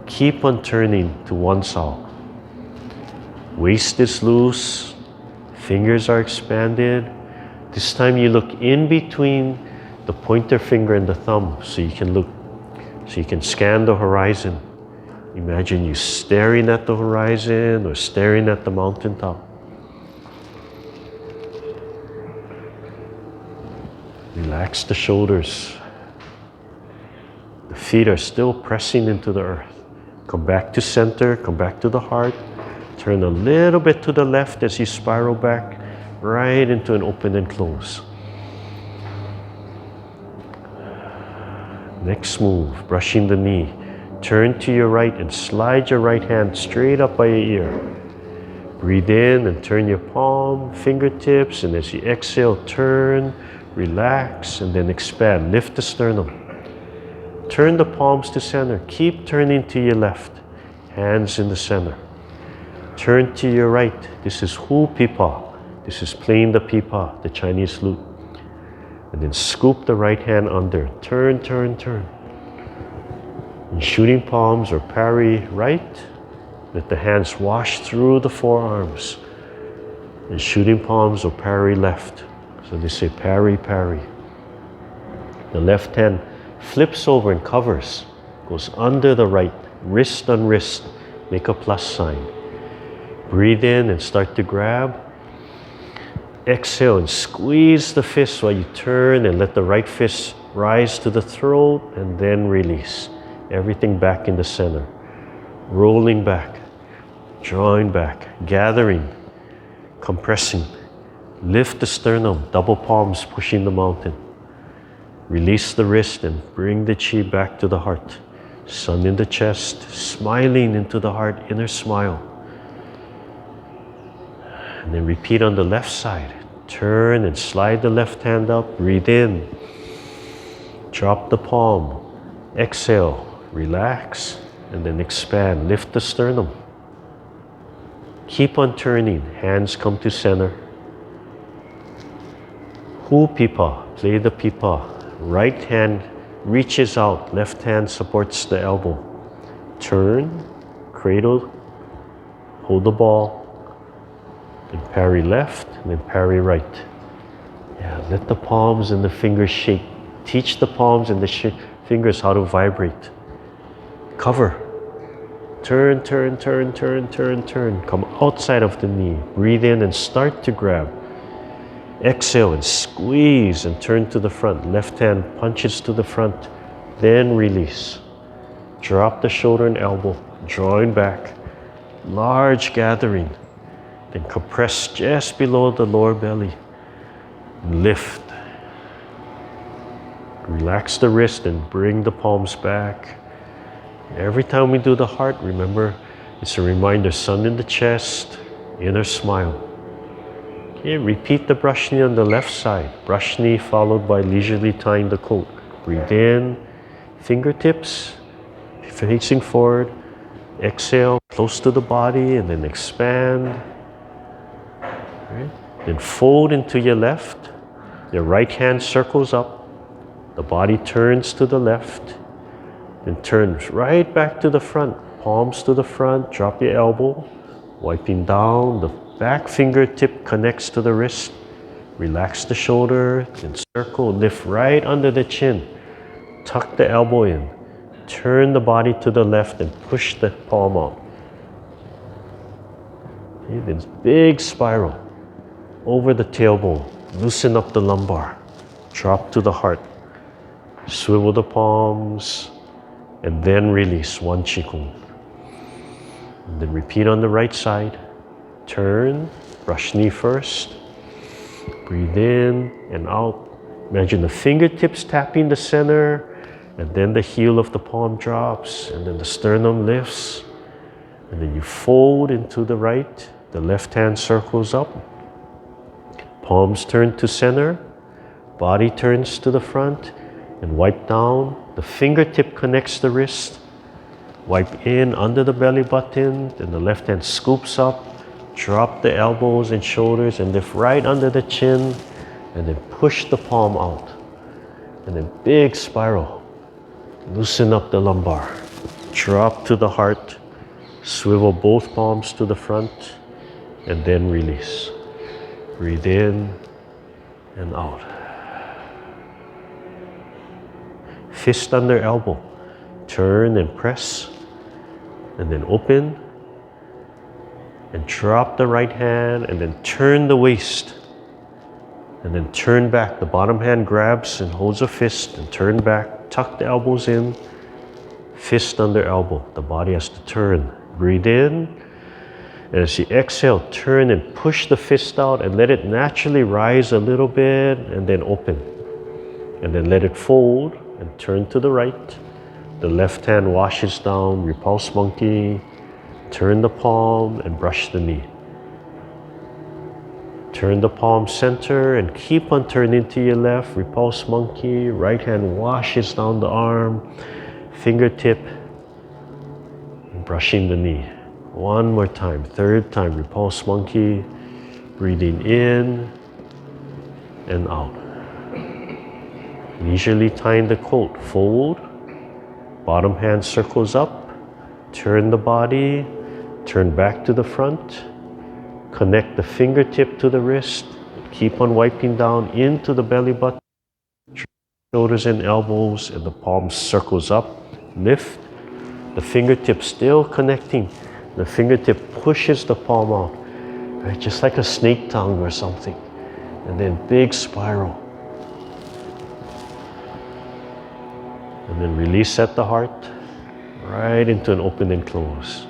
Keep on turning to Wan Sau. Waist is loose, fingers are expanded. This time you look in between the pointer finger and the thumb, so you can scan the horizon. Imagine you staring at the horizon or staring at the mountaintop. Relax the shoulders. The feet are still pressing into the earth. Come back to center, come back to the heart. Turn a little bit to the left as you spiral back, right into an open and close. Next move, brushing the knee. Turn to your right and slide your right hand straight up by your ear. Breathe in and turn your palm, fingertips, and as you exhale, turn, relax, and then expand. Lift the sternum. Turn the palms to center. Keep turning to your left. Hands in the center. Turn to your right. This is Pipa. This is playing the Pipa, the Chinese lute. And then scoop the right hand under. Turn, turn, turn. And shooting palms or Parry right. Let the hands wash through the forearms. And shooting palms or Parry left. So they say Parry, Parry. The left hand flips over and covers. Goes under the right. Wrist on wrist. Make a plus sign. Breathe in and start to grab. Exhale and squeeze the fist while you turn and let the right fist rise to the throat and then release. Everything back in the center. Rolling back, drawing back, gathering, compressing. Lift the sternum, double palms pushing the mountain. Release the wrist and bring the chi back to the heart. Sun in the chest, smiling into the heart, inner smile. And then repeat on the left side. Turn and slide the left hand up. Breathe in. Drop the palm. Exhale. Relax. And then expand. Lift the sternum. Keep on turning. Hands come to center. Pipa. Play the Pipa. Right hand reaches out. Left hand supports the elbow. Turn. Cradle. Hold the ball. And Parry left, and then Parry right. Yeah, let the palms and the fingers shake. Teach the palms and the fingers how to vibrate. Cover. Turn, turn, turn, turn, turn, turn. Come outside of the knee. Breathe in and start to grab. Exhale and squeeze and turn to the front. Left hand punches to the front, then release. Drop the shoulder and elbow, drawing back. Large gathering. Then compress just below the lower belly. Lift. Relax the wrist and bring the palms back. Every time we do the heart, remember, it's a reminder, sun in the chest, inner smile. Okay, repeat the brush knee on the left side. Brush knee followed by leisurely tying the coat. Breathe in, fingertips facing forward. Exhale, close to the body, and then expand. Right. Then fold into your left. Your right hand circles up. The body turns to the left. Then turns right back to the front. Palms to the front. Drop your elbow. Wiping down the Back fingertip connects to the wrist. Relax the shoulder, then circle, lift right under the chin. Tuck the elbow in. Turn the body to the left and push the palm out. Okay, then big spiral over the tailbone. Loosen up the lumbar. Drop to the heart. Swivel the palms and then release one Qigong. And then repeat on the right side. Turn, brush knee first. Breathe in and out. Imagine the fingertips tapping the center, and then the heel of the palm drops, and then the sternum lifts, and then you fold into the right. The left hand circles up. Palms turn to center. Body turns to the front, and wipe down. The fingertip connects the wrist. Wipe in under the belly button, then the left hand scoops up. Drop the elbows and shoulders and lift right under the chin, and then push the palm out. And then big spiral. Loosen up the lumbar. Drop to the heart. Swivel both palms to the front, and then release. Breathe in and out. Fist under elbow. Turn and press, and then open. And drop the right hand, and then turn the waist. And then turn back. The bottom hand grabs and holds a fist, and turn back. Tuck the elbows in. Fist under elbow. The body has to turn. Breathe in. And as you exhale, turn and push the fist out and let it naturally rise a little bit, and then open. And then let it fold and turn to the right. The left hand washes down, Repulse Monkey. Turn the palm and brush the knee. Turn the palm center and keep on turning to your left. Repulse Monkey. Right hand washes down the arm. Fingertip. And brushing the knee. One more time. Third time. Repulse Monkey. Breathing in and out. Leisurely tying the coat. Fold. Bottom hand circles up. Turn the body. Turn back to the front. Connect the fingertip to the wrist. Keep on wiping down into the belly button. Shoulders and elbows, and the palm circles up. Lift. The fingertip still connecting. The fingertip pushes the palm out. Right? Just like a snake tongue or something. And then big spiral. And then release at the heart. Right into an open and close.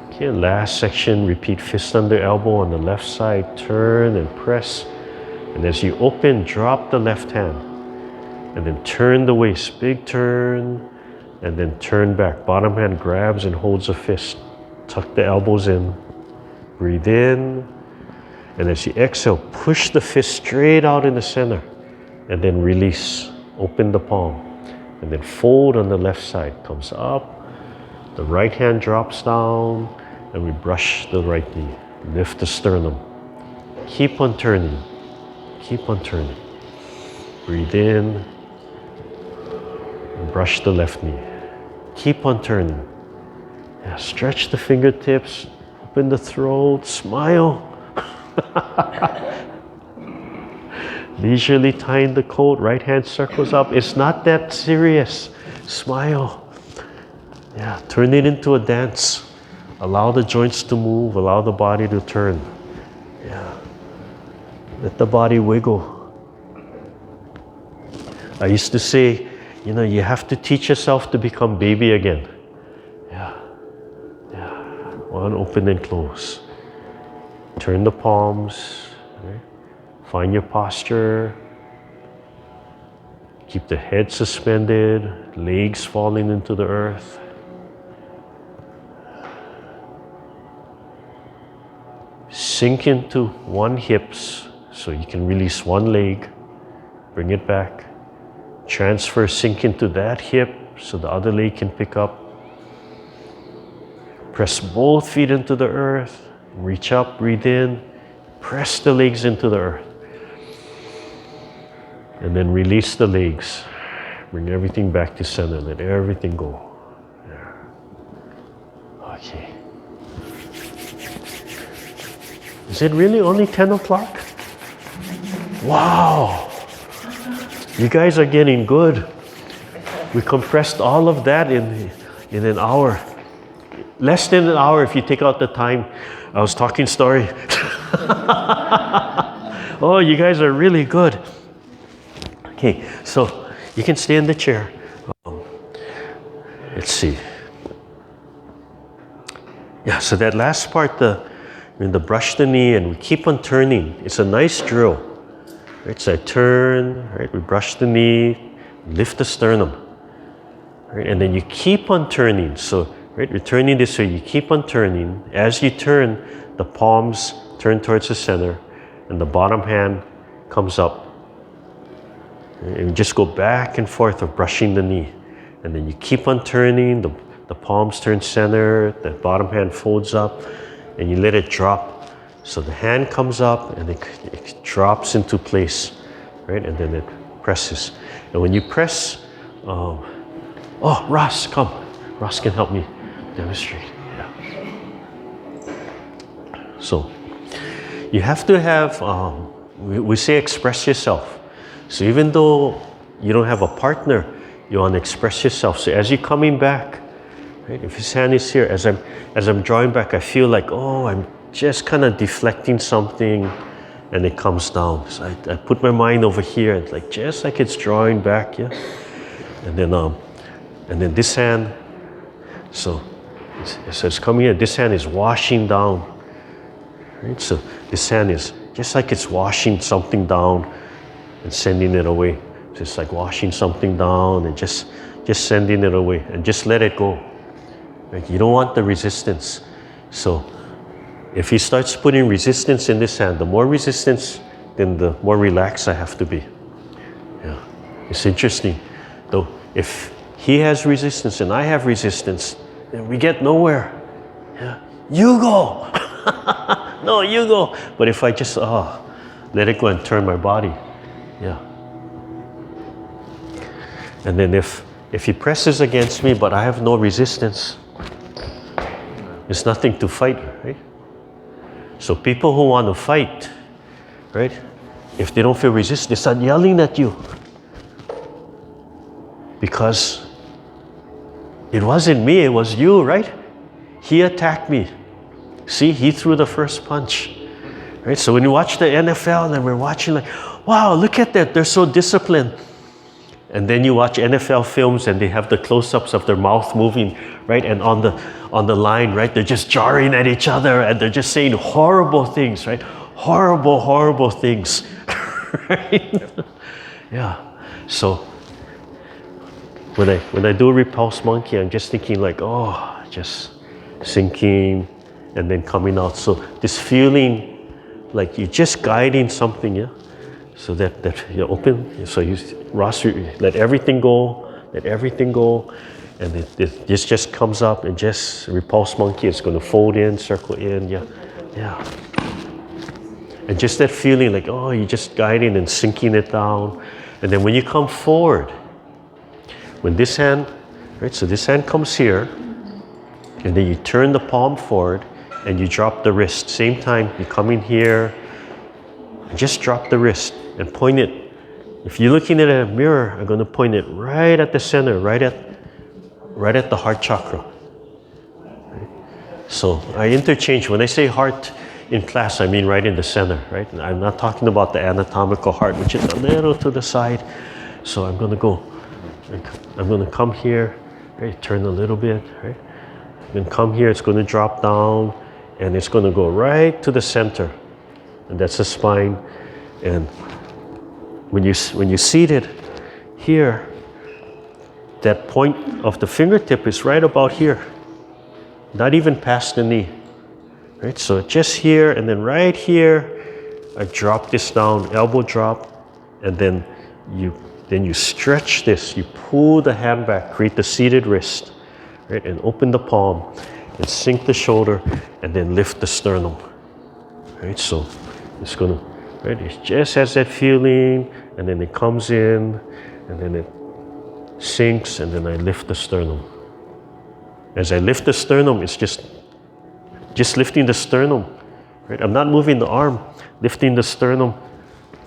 Okay, last section, repeat fist under elbow on the left side, turn and press. And as you open, drop the left hand. And then turn the waist, big turn, and then turn back. Bottom hand grabs and holds a fist. Tuck the elbows in, breathe in. And as you exhale, push the fist straight out in the center. And then release, open the palm. And then fold on the left side, comes up. The right hand drops down. And we brush the right knee. Lift the sternum. Keep on turning. Keep on turning. Breathe in. And brush the left knee. Keep on turning. Yeah, stretch the fingertips. Open the throat. Smile. Leisurely tying the coat. Right hand circles up. It's not that serious. Smile. Yeah, turn it into a dance. Allow the joints to move, allow the body to turn. Yeah. Let the body wiggle. I used to say, you have to teach yourself to become baby again. Yeah. Yeah. One, open and close. Turn the palms. Right? Find your posture. Keep the head suspended, legs falling into the earth. Sink into one hips so you can release one leg. Bring it back. Transfer, sink into that hip so the other leg can pick up. Press both feet into the earth. Reach up, breathe in. Press the legs into the earth. And then release the legs. Bring everything back to center. Let everything go. There. Okay. Is it really only 10 o'clock? Wow! You guys are getting good. We compressed all of that in an hour. Less than an hour if you take out the time. I was talking story. Oh, you guys are really good. Okay, so you can stay in the chair. Let's see. Yeah, so that last part, the brush the knee and we keep on turning. It's a nice drill. Right, so I turn, right, we brush the knee, lift the sternum. Right, and then you keep on turning. So, right, we're turning this way, you keep on turning. As you turn, the palms turn towards the center and the bottom hand comes up. And you just go back and forth of brushing the knee. And then you keep on turning, the palms turn center, the bottom hand folds up, and you let it drop. So the hand comes up and it drops into place, right? And then it presses. And when you press, oh, Ross, come. Ross can help me demonstrate. Yeah. So you have to have, we say express yourself. So even though you don't have a partner, you want to express yourself. So as you're coming back, right? If his hand is here, as I'm drawing back, I feel like, oh, I'm just kind of deflecting something, and it comes down. So I put my mind over here, and like just like it's drawing back, yeah. And then this hand, so it's coming in. This hand is washing down, right? So this hand is just like it's washing something down and sending it away. Just like washing something down and just sending it away, and just let it go. Right? You don't want the resistance. So if he starts putting resistance in this hand, the more resistance, then the more relaxed I have to be. Yeah, it's interesting. Though if he has resistance and I have resistance, then we get nowhere. Yeah, you go. No, you go. But if I just let it go and turn my body, yeah. And then if he presses against me, but I have no resistance, there's nothing to fight, right? So people who want to fight, right? If they don't feel resistance, they start yelling at you. Because it wasn't me, it was you, right? He attacked me. See, he threw the first punch. Right? So when you watch the NFL and we're watching like, wow, look at that, they're so disciplined. And then you watch NFL films and they have the close-ups of their mouth moving, right? And on the line, right? They're just jarring at each other and they're just saying horrible things, right? Horrible, horrible things, right? Yeah. So when I do Repulse Monkey, I'm just thinking like, oh, just sinking and then coming out. So this feeling like you're just guiding something, yeah? So that you open, so you, Ross, let everything go, and this just comes up and just Repulse Monkey is going to fold in, circle in, yeah. And just that feeling like, oh, you're just guiding and sinking it down. And then when you come forward, when this hand, right, so this hand comes here, and then you turn the palm forward and you drop the wrist. Same time, you come in here, just drop the wrist and point it. If you're looking at a mirror, I'm going to point it right at the center, right at the heart chakra. Right? So I interchange. When I say heart in class, I mean right in the center, right? I'm not talking about the anatomical heart, which is a little to the side. So I'm going to come here, right? Turn a little bit, right? Then come here, it's going to drop down, and it's going to go right to the center. And that's the spine. And when you seat it here, that point of the fingertip is right about here, not even past the knee, right? So just here, and then right here, I drop this down, elbow drop, and then you stretch this, you pull the hand back, create the seated wrist, right? And open the palm, and sink the shoulder, and then lift the sternum, right? So it's gonna, right? It just has that feeling, and then it comes in, and then it sinks, and then I lift the sternum. As I lift the sternum, it's just lifting the sternum, right? I'm not moving the arm, lifting the sternum,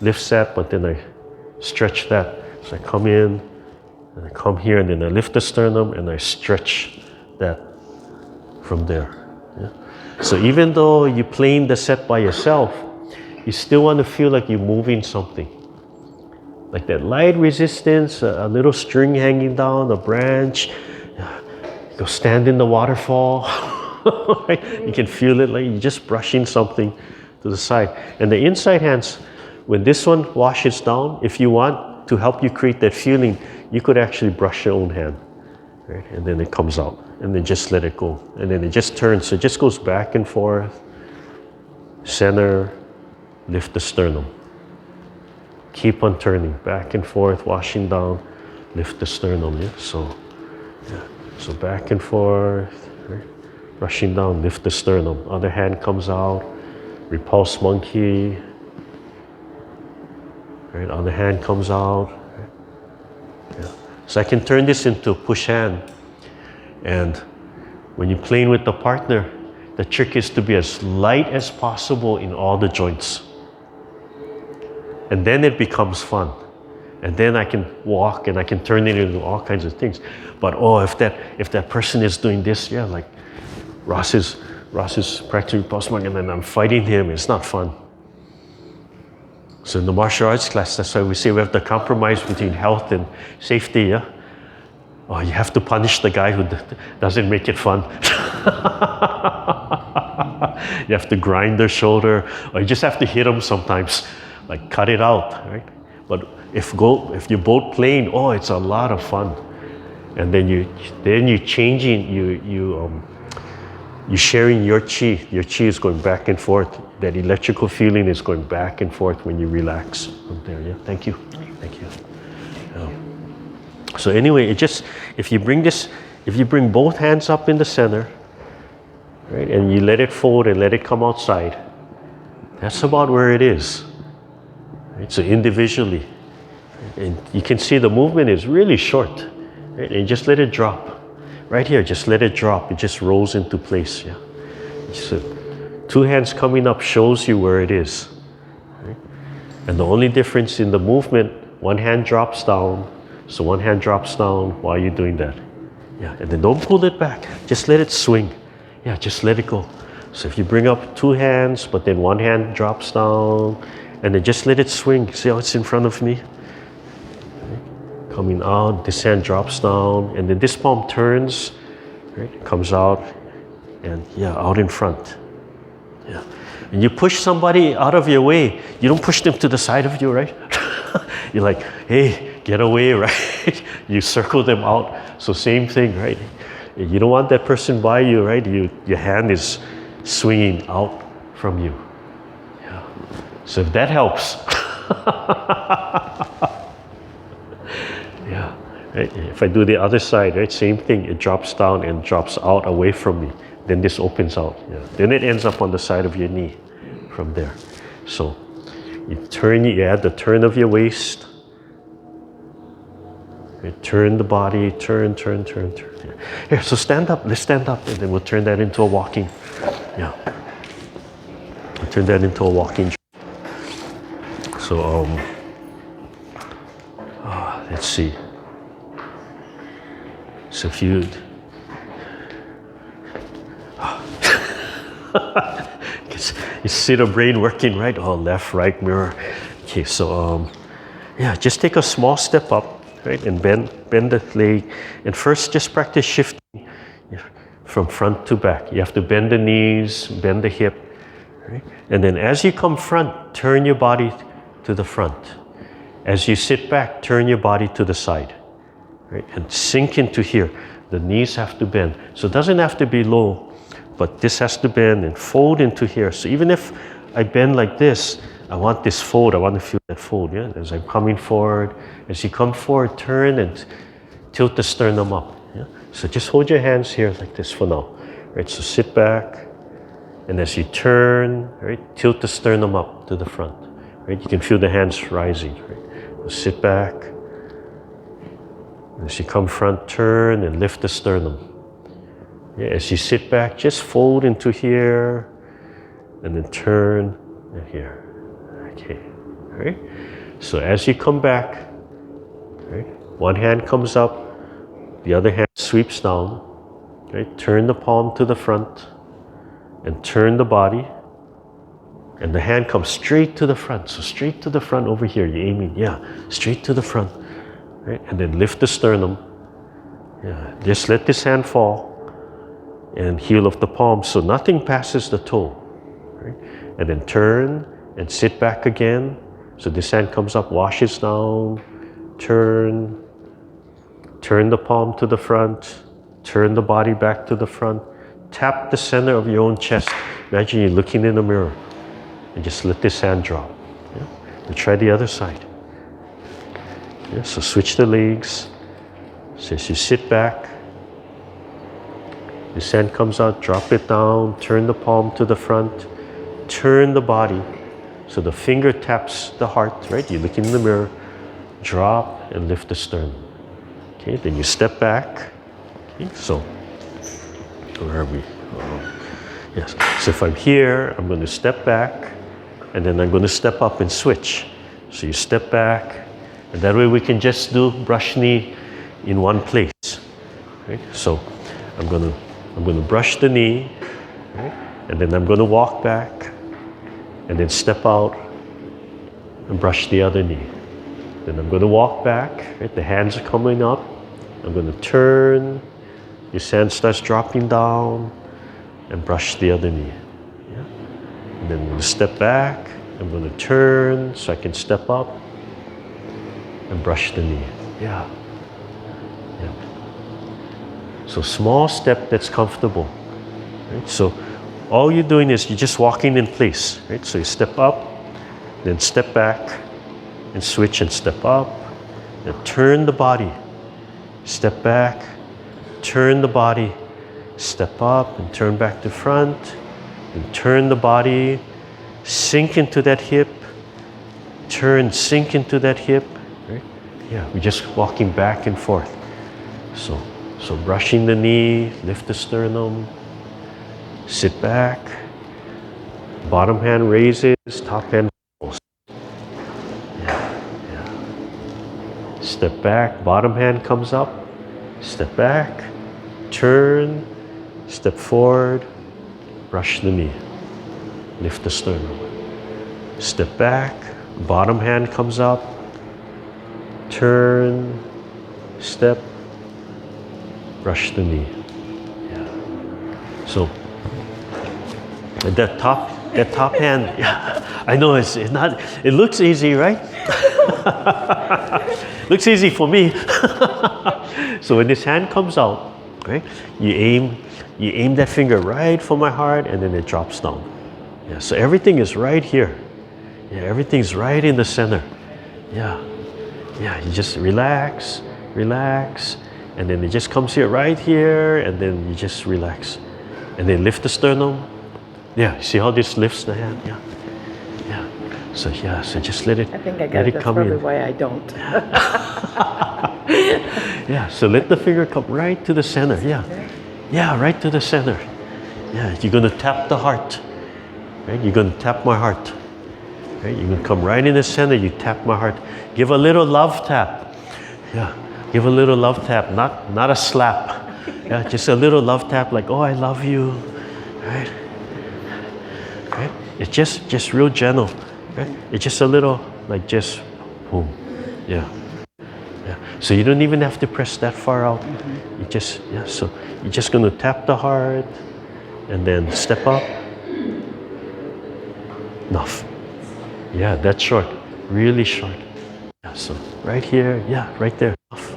lifts that, but then I stretch that. So I come in, and I come here, and then I lift the sternum, and I stretch that from there. Yeah? So even though you're playing the set by yourself, you still want to feel like you're moving something. Like that light resistance, a little string hanging down, a branch. Go stand in the waterfall. Right? You can feel it like you're just brushing something to the side. And the inside hands, when this one washes down, if you want to help you create that feeling, you could actually brush your own hand. Right? And then it comes out. And then just let it go. And then it just turns. So it just goes back and forth. Center, lift the sternum. Keep on turning, back and forth, washing down, lift the sternum. Yeah? So back and forth, right? Brushing down, lift the sternum. Other hand comes out, Repulse Monkey. Right? Other hand comes out. Right? Yeah. So I can turn this into a push hand. And when you're playing with the partner, the trick is to be as light as possible in all the joints. And then it becomes fun. And then I can walk and I can turn it into all kinds of things. But if that person is doing this, yeah, like Ross is practicing Repulse Monkey and then I'm fighting him, it's not fun. So in the martial arts class, that's why we say we have to compromise between health and safety, yeah? Oh, you have to punish the guy who doesn't make it fun. You have to grind their shoulder, or you just have to hit them sometimes. Like cut it out, right? But if you're both playing, it's a lot of fun. And then you're changing, you're sharing your chi. Your chi is going back and forth. That electrical feeling is going back and forth when you relax from there. Yeah, thank you. So anyway, if you bring both hands up in the center, right, and you let it fold and let it come outside, that's about where it is. Right? So individually, and you can see the movement is really short. Right? And just let it drop. Right here, just let it drop. It just rolls into place. Yeah. So two hands coming up shows you where it is. Right? And the only difference in the movement, one hand drops down. So one hand drops down while you're doing that. Yeah. And then don't pull it back. Just let it swing. Yeah. Just let it go. So if you bring up two hands, but then one hand drops down. And then just let it swing. See how it's in front of me? Okay. Coming out, this hand drops down, and then this palm turns, right? Comes out, and out in front. Yeah. And you push somebody out of your way. You don't push them to the side of you, right? You're like, hey, get away, right? You circle them out. So same thing, right? You don't want that person by you, right? Your hand is swinging out from you. So if that helps, yeah, right? If I do the other side, right, same thing, it drops down and drops out away from me. Then this opens out, yeah. Then it ends up on the side of your knee from there. So you add the turn of your waist, right? Turn the body, turn. Yeah. Here, so stand up, let's stand up, and then we'll turn that into a walking, we'll turn that into a walking. So, let's see. So if you see the brain working, right? Left, right, mirror. Okay, so just take a small step up, right, and bend the leg, and first just practice shifting from front to back. You have to bend the knees, bend the hip, right? And then as you come front, turn your body to the front. As you sit back, turn your body to the side, right? And sink into here. The knees have to bend. So it doesn't have to be low, but this has to bend and fold into here. So even if I bend like this, I want this fold. I want to feel that fold, yeah? As I'm coming forward, as you come forward, turn and tilt the sternum up, yeah? So just hold your hands here like this for now, right? So sit back, and as you turn, right, tilt the sternum up to the front. Right? You can feel the hands rising. Right? Sit back. As you come front, turn and lift the sternum. Yeah, as you sit back, just fold into here. and then turn and here. Okay, all right? So as you come back, right, one hand comes up, the other hand sweeps down, right? Turn the palm to the front and turn the body, and the hand comes straight to the front. So straight to the front over here, you're aiming, yeah, straight to the front, right? And then lift the sternum. Yeah, just let this hand fall and heel of the palm so nothing passes the toe, right? And then turn and sit back again. So this hand comes up, washes down, turn the palm to the front, turn the body back to the front, tap the center of your own chest. Imagine you're looking in the mirror and just let this hand drop. Yeah? And try the other side. Yeah, so switch the legs. So as you sit back, this hand comes out, drop it down, turn the palm to the front, turn the body. So the finger taps the heart, right? You're looking in the mirror, drop and lift the sternum. Okay, then you step back. Okay, so where are we? Oh, yes. So if I'm here, I'm going to step back, and then I'm going to step up and switch. So you step back, and that way we can just do brush knee in one place. Right? So I'm going to brush the knee, right? And then I'm going to walk back, and then step out and brush the other knee. Then I'm going to walk back, right? The hands are coming up. I'm going to turn, your hand starts dropping down, and brush the other knee. Yeah? And then I'm going to step back, I'm going to turn so I can step up and brush the knee. Yeah. Yeah. So small step that's comfortable. Right? So all you're doing is you're just walking in place. Right? So you step up, then step back, and switch and step up. Then turn the body. Step back, turn the body, step up and turn back to front, and turn the body, sink into that hip, turn, sink into that hip. Right? Yeah, we're just walking back and forth. So brushing the knee, lift the sternum, sit back, bottom hand raises, top hand falls. Step back, bottom hand comes up, step back, turn, step forward, brush the knee, lift the sternum. Step back, bottom hand comes up, turn, step, brush the knee. Yeah. So that top hand, yeah, I know it's not, it looks easy, right? Looks easy for me. So when this hand comes out, right, you aim that finger right for my heart, and then it drops down. Yeah, so everything is right here. Yeah, everything's right in the center. Yeah, yeah, you just relax, relax, and then it just comes here, right here, and then you just relax. And then lift the sternum. Yeah, see how this lifts the hand? Yeah, yeah. So yeah, so just let it. I think I got it. That's probably why I don't. Yeah, so let the finger come right to the center. Yeah, yeah, right to the center. Yeah, you're gonna tap the heart. Right, you're gonna tap my heart. Right, you're gonna come right in the center. You tap my heart. Give a little love tap. Yeah, give a little love tap. Not a slap. Yeah, just a little love tap, like, oh, I love you. Right. Right? It's just real gentle. Right? It's just a little, like just boom. Yeah. Yeah. So you don't even have to press that far out. You just, yeah, so you're just gonna tap the heart and then step up. Enough. Yeah, that's short. Really short. Yeah, so right here, yeah, right there. Enough.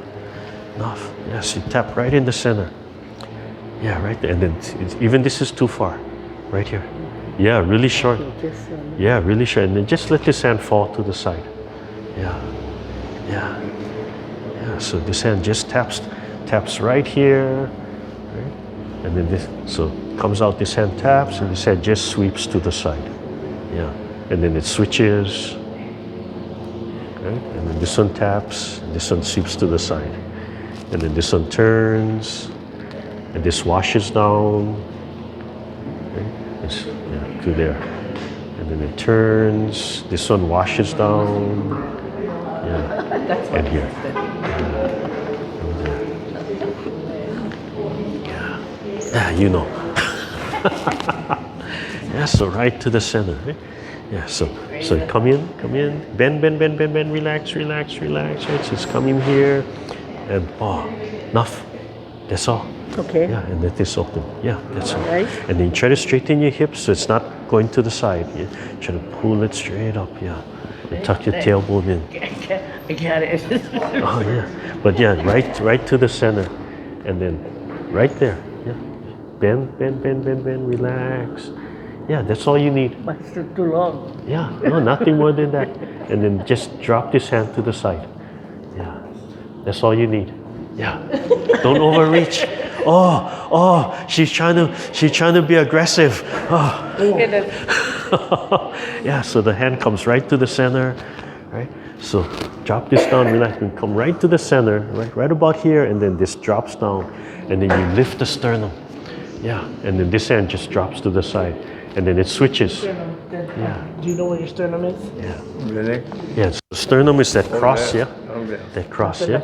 Enough. Yes, you tap right in the center. Yeah, right there. And then even this is too far. Right here. Yeah, really short. Yeah, really short. And then just let this hand fall to the side. Yeah, yeah, yeah. So this hand just taps right here, right? And then this, so comes out. This hand taps, and this hand just sweeps to the side. Yeah, and then it switches. Right? And then this one taps, and this one sweeps to the side, and then this one turns, and this washes down. Yeah. to there. And then it turns. This one washes down. Yeah. And here. Yeah, you know. Yeah, so right to the center. Right? Yeah, so come in, bend, relax. Right, so it's coming here, and enough. That's all. Okay. Yeah, and let this open. Yeah, that's all. Right. And then try to straighten your hips so it's not going to the side. You try to pull it straight up. Yeah, and tuck your tailbone in. I got it. Oh yeah, but yeah, right to the center, and then right there. Yeah, bend, relax. Yeah, that's all you need. But it's too long. Yeah, no, nothing more than that. And then just drop this hand to the side. Yeah, that's all you need. Yeah, don't overreach. Oh, she's trying to be aggressive. Oh. Yeah, so the hand comes right to the center, right? So drop this down, relax, and come right to the center, right about here, and then this drops down, and then you lift the sternum. Yeah, and then this hand just drops to the side, and then it switches. Yeah. Do you know what your sternum is? Yeah. Really? Yeah, so sternum is that cross, yeah? Okay. That cross, yeah?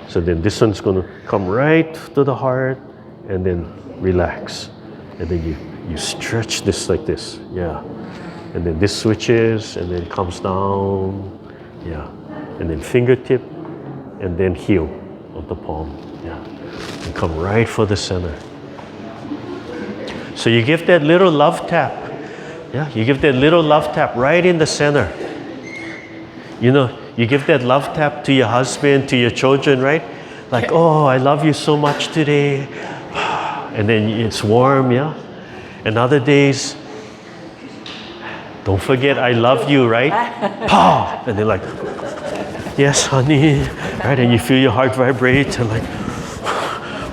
So then this one's gonna come right to the heart, and then relax. And then you stretch this like this, yeah. And then this switches, and then comes down, yeah. And then fingertip, and then heel of the palm, yeah. And come right for the center. So you give that little love tap. Yeah, you give that little love tap right in the center. You know, you give that love tap to your husband, to your children, right? Like, oh, I love you so much today. And then it's warm, yeah? And other days, don't forget I love you, right? Pow! And they're like, yes, honey. Right? And you feel your heart vibrate and like,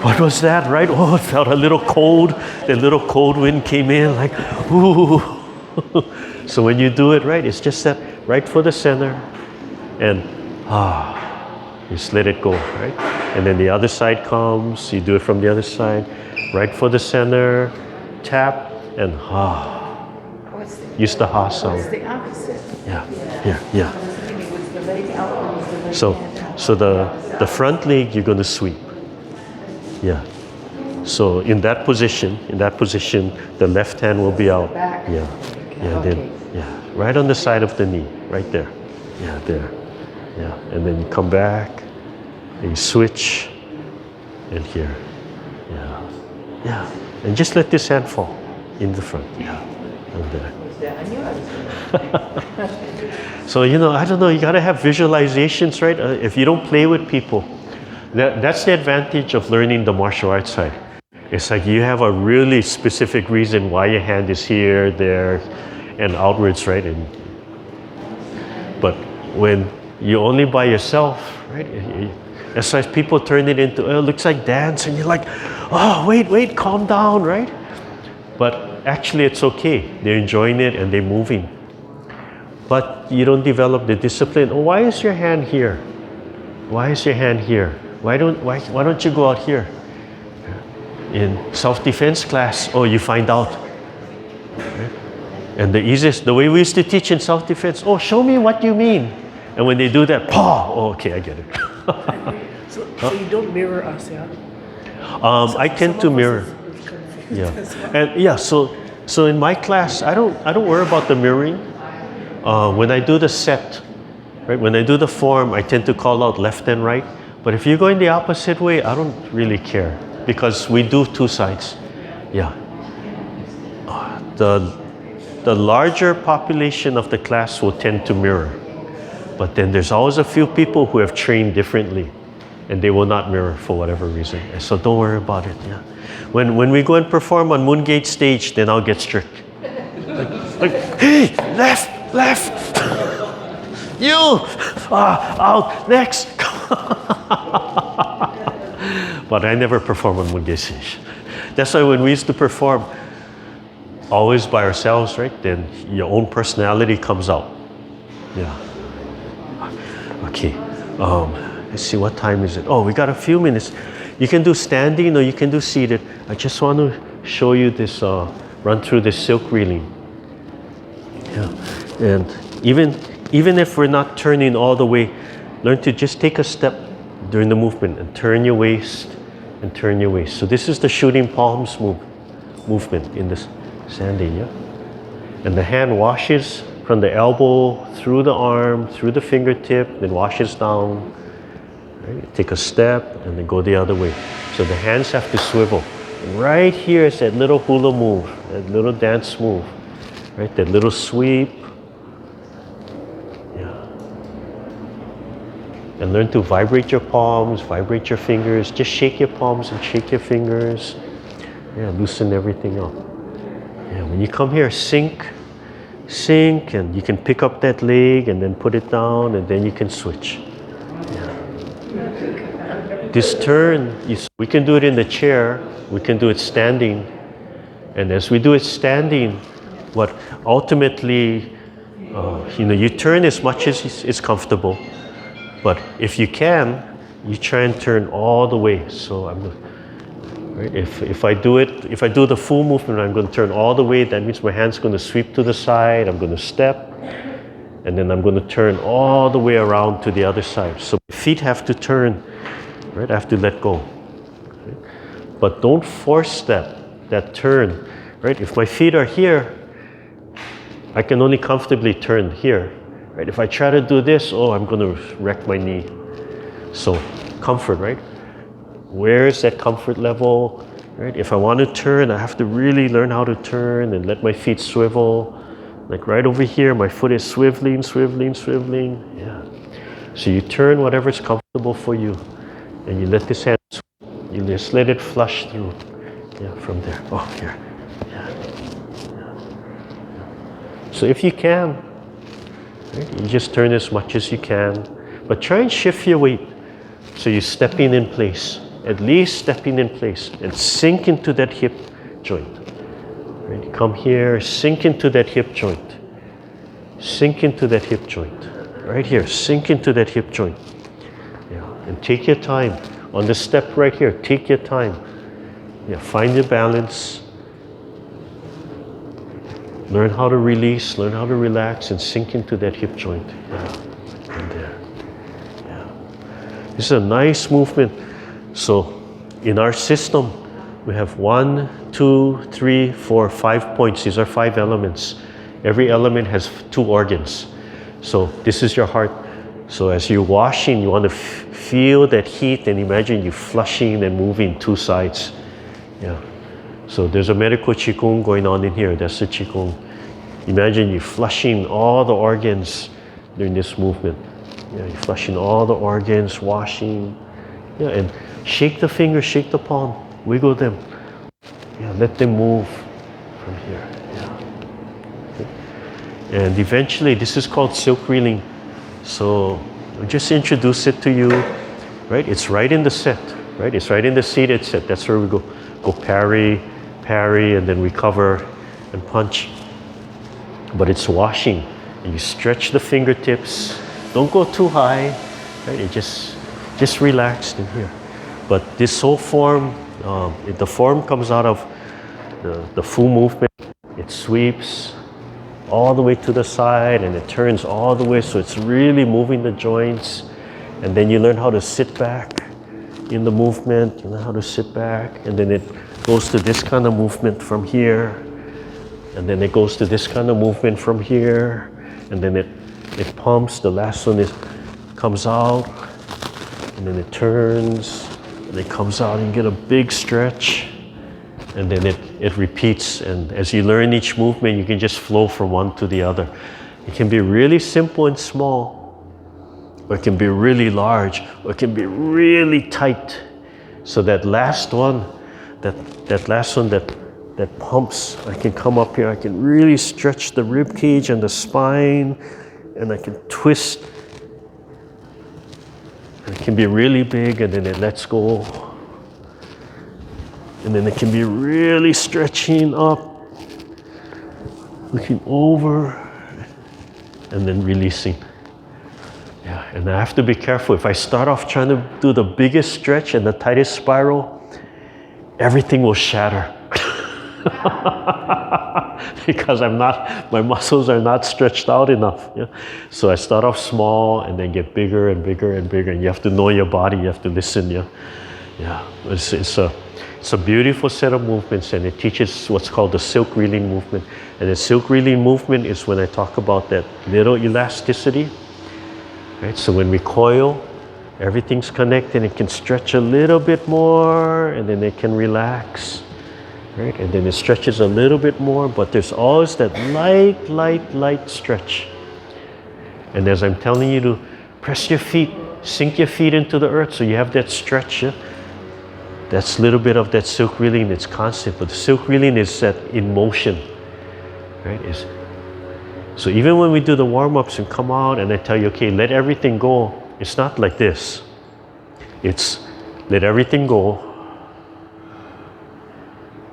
what was that, right? Oh, it felt a little cold. The little cold wind came in, like, ooh. So when you do it right, it's just that right for the center, and just let it go, right? And then the other side comes, you do it from the other side, right for the center, tap, and use the sound. It's the opposite. Yeah. The leg out was the leg So the front leg you're going to sweep. Yeah. So in that position, the left hand will be out. Back. Yeah. Yeah. Okay. Then right on the side of the knee, right there. Yeah, there. Yeah. And then you come back, and you switch, and here. Yeah. Yeah. And just let this hand fall in the front. Yeah. And there. So I don't know. You gotta have visualizations, right? If you don't play with people. That's the advantage of learning the martial arts side. It's like you have a really specific reason why your hand is here, there, and outwards, right? But when you're only by yourself, right? That's why people turn it into, it looks like dance, and you're like, oh, wait, calm down, right? But actually it's okay. They're enjoying it and they're moving. But you don't develop the discipline. Oh, why is your hand here? Why is your hand here? Why don't you go out here? In self-defense class, you find out. Right? And the way we used to teach in self-defense, show me what you mean. And when they do that, okay, I get it. So you don't mirror us, yeah? I tend to mirror. Yeah, and yeah. So in my class, I don't worry about the mirroring. When I do the set, right? When I do the form, I tend to call out left and right. But if you're going the opposite way, I don't really care because we do two sides. Yeah. The larger population of the class will tend to mirror, but then there's always a few people who have trained differently, and they will not mirror for whatever reason. So don't worry about it. Yeah. When we go and perform on Moongate stage, then I'll get strict. Like, hey, left, you, out, next. But I never perform on Moongate stage. That's why when we used to perform, always by ourselves, right? Then your own personality comes out. Yeah. Okay. Let's see, what time is it? We got a few minutes. You can do standing or you can do seated. I just want to show you this, run through this silk reeling. And even if we're not turning all the way, learn to just take a step during the movement and turn your waist and turn your waist. So this is the shooting palms movement in this standing, yeah? And the hand washes from the elbow, through the arm, through the fingertip, then washes down. Right? Take a step and then go the other way. So the hands have to swivel. Right here is that little hula move, that little dance move, right? That little sweep. Yeah. And learn to vibrate your palms, vibrate your fingers. Just shake your palms and shake your fingers. Yeah, loosen everything up. Yeah, when you come here, sink, and you can pick up that leg and then put it down, and then you can switch. Yeah. This turn, we can do it in the chair, we can do it standing, and as we do it standing, what ultimately, you turn as much as is comfortable, but if you can, you try and turn all the way. So right, if I do the full movement, I'm going to turn all the way. That means my hand's going to sweep to the side. I'm going to step, and then I'm going to turn all the way around to the other side. So my feet have to turn, right? I have to let go. Right? But don't force that turn, right? If my feet are here, I can only comfortably turn here, right? If I try to do this, I'm going to wreck my knee. So comfort, right? Where is that comfort level, right? If I want to turn, I have to really learn how to turn and let my feet swivel. Like right over here, my foot is swiveling. Yeah. So you turn whatever's comfortable for you, and you let this hand, you just let it flush through. Yeah, from there. Here. Yeah. So if you can, right, you just turn as much as you can, but try and shift your weight. So you're stepping in place. At least stepping in place and sink into that hip joint. Right? Come here, sink into that hip joint. Sink into that hip joint. Right here, sink into that hip joint. Yeah. And take your time. On the step right here, take your time. Yeah, find your balance. Learn how to release, learn how to relax, and sink into that hip joint. Yeah. And there. Yeah. This is a nice movement. So in our system, we have 1, 2, 3, 4, 5 points. These are 5 elements. Every element has 2 organs. So this is your heart. So as you're washing, you want to feel that heat and imagine you flushing and moving 2 sides. Yeah. So there's a medical Qigong going on in here. That's the Qigong. Imagine you flushing all the organs during this movement. Yeah, you're flushing all the organs, washing. Yeah, and shake the fingers, shake the palm, wiggle them. Yeah, let them move from here. Yeah. Okay. And eventually, this is called silk reeling. So I'll just introduce it to you. Right? It's right in the set. Right? It's right in the seated set. That's where we go parry, and then recover and punch. But it's washing. And you stretch the fingertips. Don't go too high. Right? It just relaxed in here. But this whole form, the form comes out of the full movement. It sweeps all the way to the side and it turns all the way, so it's really moving the joints. And then you learn how to sit back in the movement. You learn how to sit back, and then it goes to this kind of movement from here, and then it goes to this kind of movement from here, and then it pumps. The last one comes out, and then it turns, and it comes out, and you get a big stretch, and then it repeats. And as you learn each movement, you can just flow from one to the other. It can be really simple and small, or it can be really large, or it can be really tight. So that last one, that pumps, I can come up here, I can really stretch the rib cage and the spine, and I can twist. It can be really big, and then it lets go. And then it can be really stretching up, looking over, and then releasing. Yeah, and I have to be careful. If I start off trying to do the biggest stretch and the tightest spiral, everything will shatter. because my muscles are not stretched out enough. Yeah? So I start off small and then get bigger and bigger and bigger. And you have to know your body, you have to listen. Yeah, yeah. It's a beautiful set of movements, and it teaches what's called the silk reeling movement. And the silk reeling movement is when I talk about that little elasticity. Right? So when we coil, everything's connected. It can stretch a little bit more, and then it can relax. Right? And then it stretches a little bit more, but there's always that light stretch. And as I'm telling you to press your feet, sink your feet into the earth so you have that stretch. Yeah? That's a little bit of that silk reeling. It's constant, but the silk reeling is set in motion. Right? So even when we do the warm-ups and come out and I tell you, okay, let everything go, it's not like this. It's let everything go,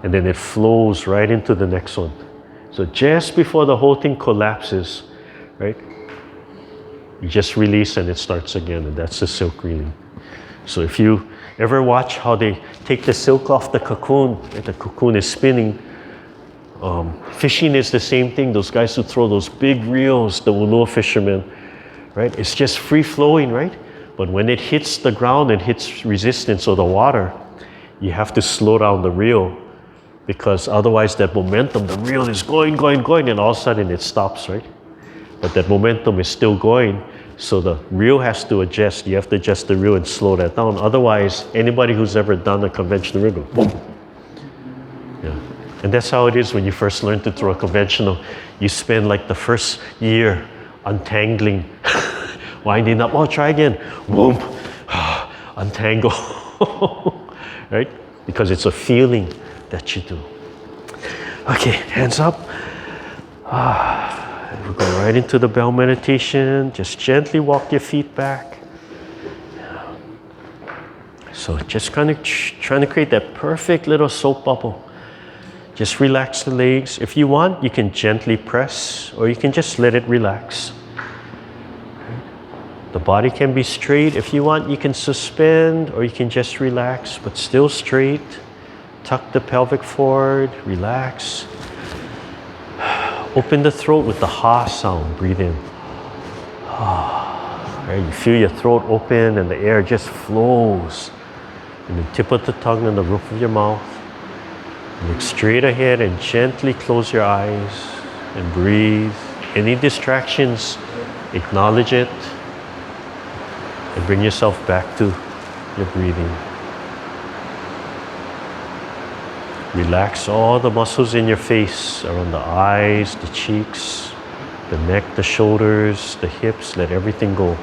and then it flows right into the next one. So just before the whole thing collapses, right, you just release and it starts again, and that's the silk reeling. So if you ever watch how they take the silk off the cocoon, and the cocoon is spinning, fishing is the same thing. Those guys who throw those big reels, the ulua fishermen, right? It's just free flowing, right? But when it hits the ground and hits resistance or the water, you have to slow down the reel, because otherwise that momentum, the reel is going, and all of a sudden it stops, right? But that momentum is still going, so the reel has to adjust. You have to adjust the reel and slow that down. Otherwise, anybody who's ever done a conventional reel goes boom. Yeah. And that's how it is when you first learn to throw a conventional. You spend like the first year untangling, winding up, try again, boom, untangle, right? Because it's a feeling that you do. Okay, hands up. We'll go right into the bell meditation. Just gently walk your feet back. So just kind of trying to create that perfect little soap bubble. Just relax the legs. If you want, you can gently press, or you can just let it relax. The body can be straight. If you want, you can suspend, or you can just relax, but still straight. Tuck the pelvic forward, relax. Open the throat with the ha sound. Breathe in. Right, you feel your throat open and the air just flows. And the tip of the tongue and the roof of your mouth. Look straight ahead and gently close your eyes and breathe. Any distractions, acknowledge it and bring yourself back to your breathing. Relax all the muscles in your face, around the eyes, the cheeks, the neck, the shoulders, the hips. Let everything go.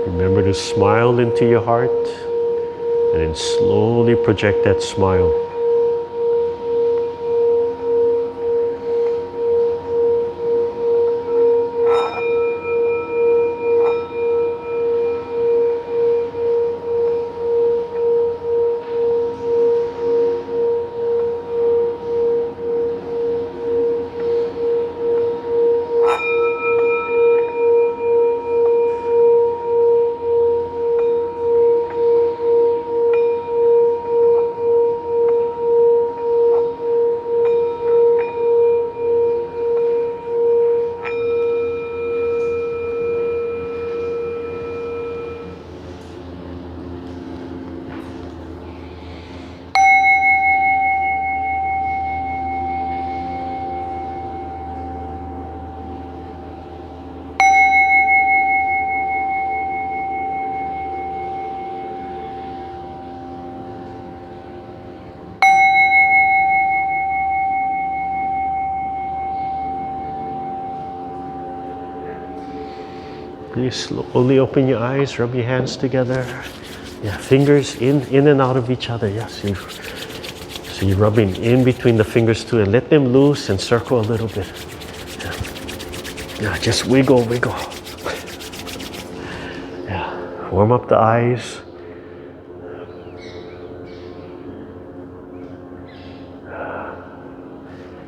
Remember to smile into your heart and then slowly project that smile. Please slowly open your eyes, rub your hands together. Yeah, fingers in and out of each other. Yes. So you're rubbing in between the fingers too, and let them loose and circle a little bit. Yeah, just wiggle. Yeah, warm up the eyes.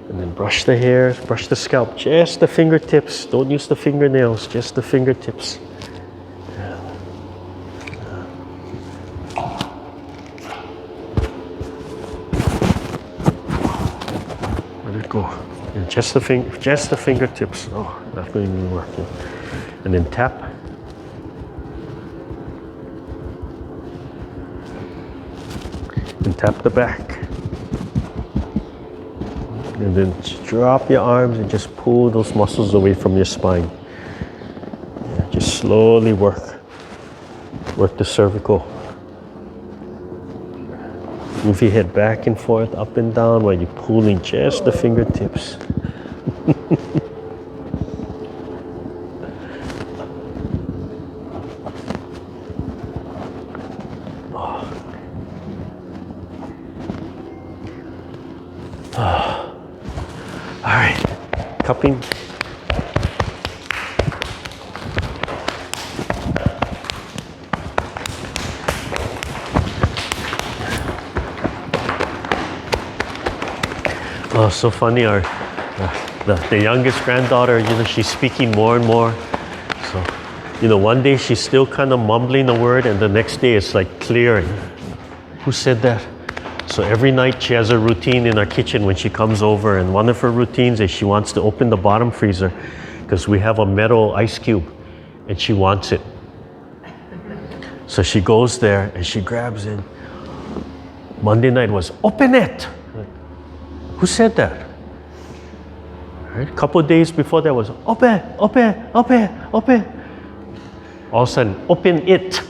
And then brush the hair, brush the scalp, just the fingertips. Don't use the fingernails, just the fingertips. Let it go. Yeah, just the fingertips. Oh, that's going to be working. And then tap. And tap the back. And then drop your arms and just pull those muscles away from your spine. Yeah, just slowly work the cervical. Move your head back and forth, up and down while you're pulling just the fingertips. All right, cupping. Oh, so funny. The youngest granddaughter, you know, she's speaking more and more. So, you know, one day she's still kind of mumbling a word, and the next day it's like clearing. Who said that? So every night she has a routine in our kitchen when she comes over, and one of her routines is she wants to open the bottom freezer because we have a metal ice cube and she wants it. So she goes there and she grabs it. Monday night was, open it! Who said that? Right? A couple of days before that was, open. All of a sudden, open it.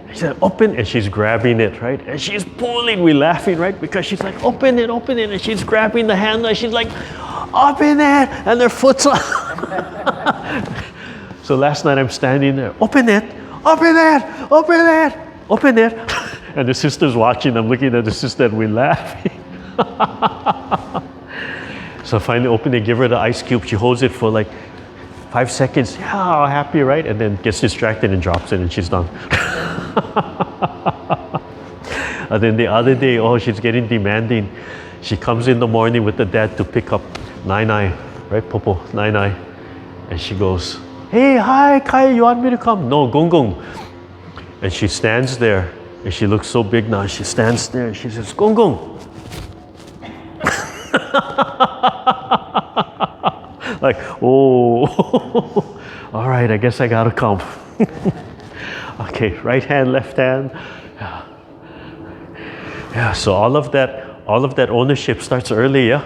She said, open, and she's grabbing it, right? And she's pulling, we're laughing, right? Because she's like, open it, and she's grabbing the handle, and she's like, open it, and their foot's on. So last night I'm standing there, open it. And the sister's watching, I'm looking at the sister and we're laughing. So I finally open it, give her the ice cube, she holds it for like 5 seconds, yeah, happy, right? And then gets distracted and drops it and she's done. And then the other day, oh, she's getting demanding. She comes in the morning with the dad to pick up Nai, right? Popo, Nai. And she goes, hey, hi, Kai, you want me to come? No, Gung. And she stands there and she looks so big now. She stands there and she says, Gung. Like, oh, all right, I guess I gotta come. Okay, right hand, left hand. Yeah, so all of that ownership starts early, yeah?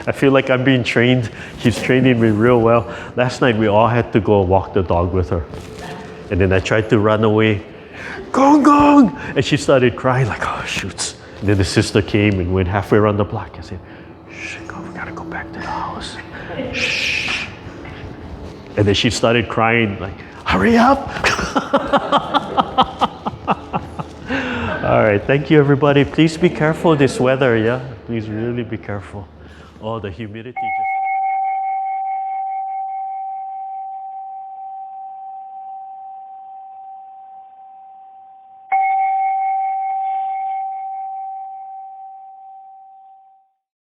I feel like I'm being trained. She's training me real well. Last night we all had to go walk the dog with her. And then I tried to run away. Gung! And she started crying like, oh, shoots. And then the sister came and went halfway around the block. I said, shh, we gotta go back to the house. Shh. And then she started crying like, hurry up. All right, thank you everybody. Please be careful this weather, yeah? Please really be careful. Oh, the humidity.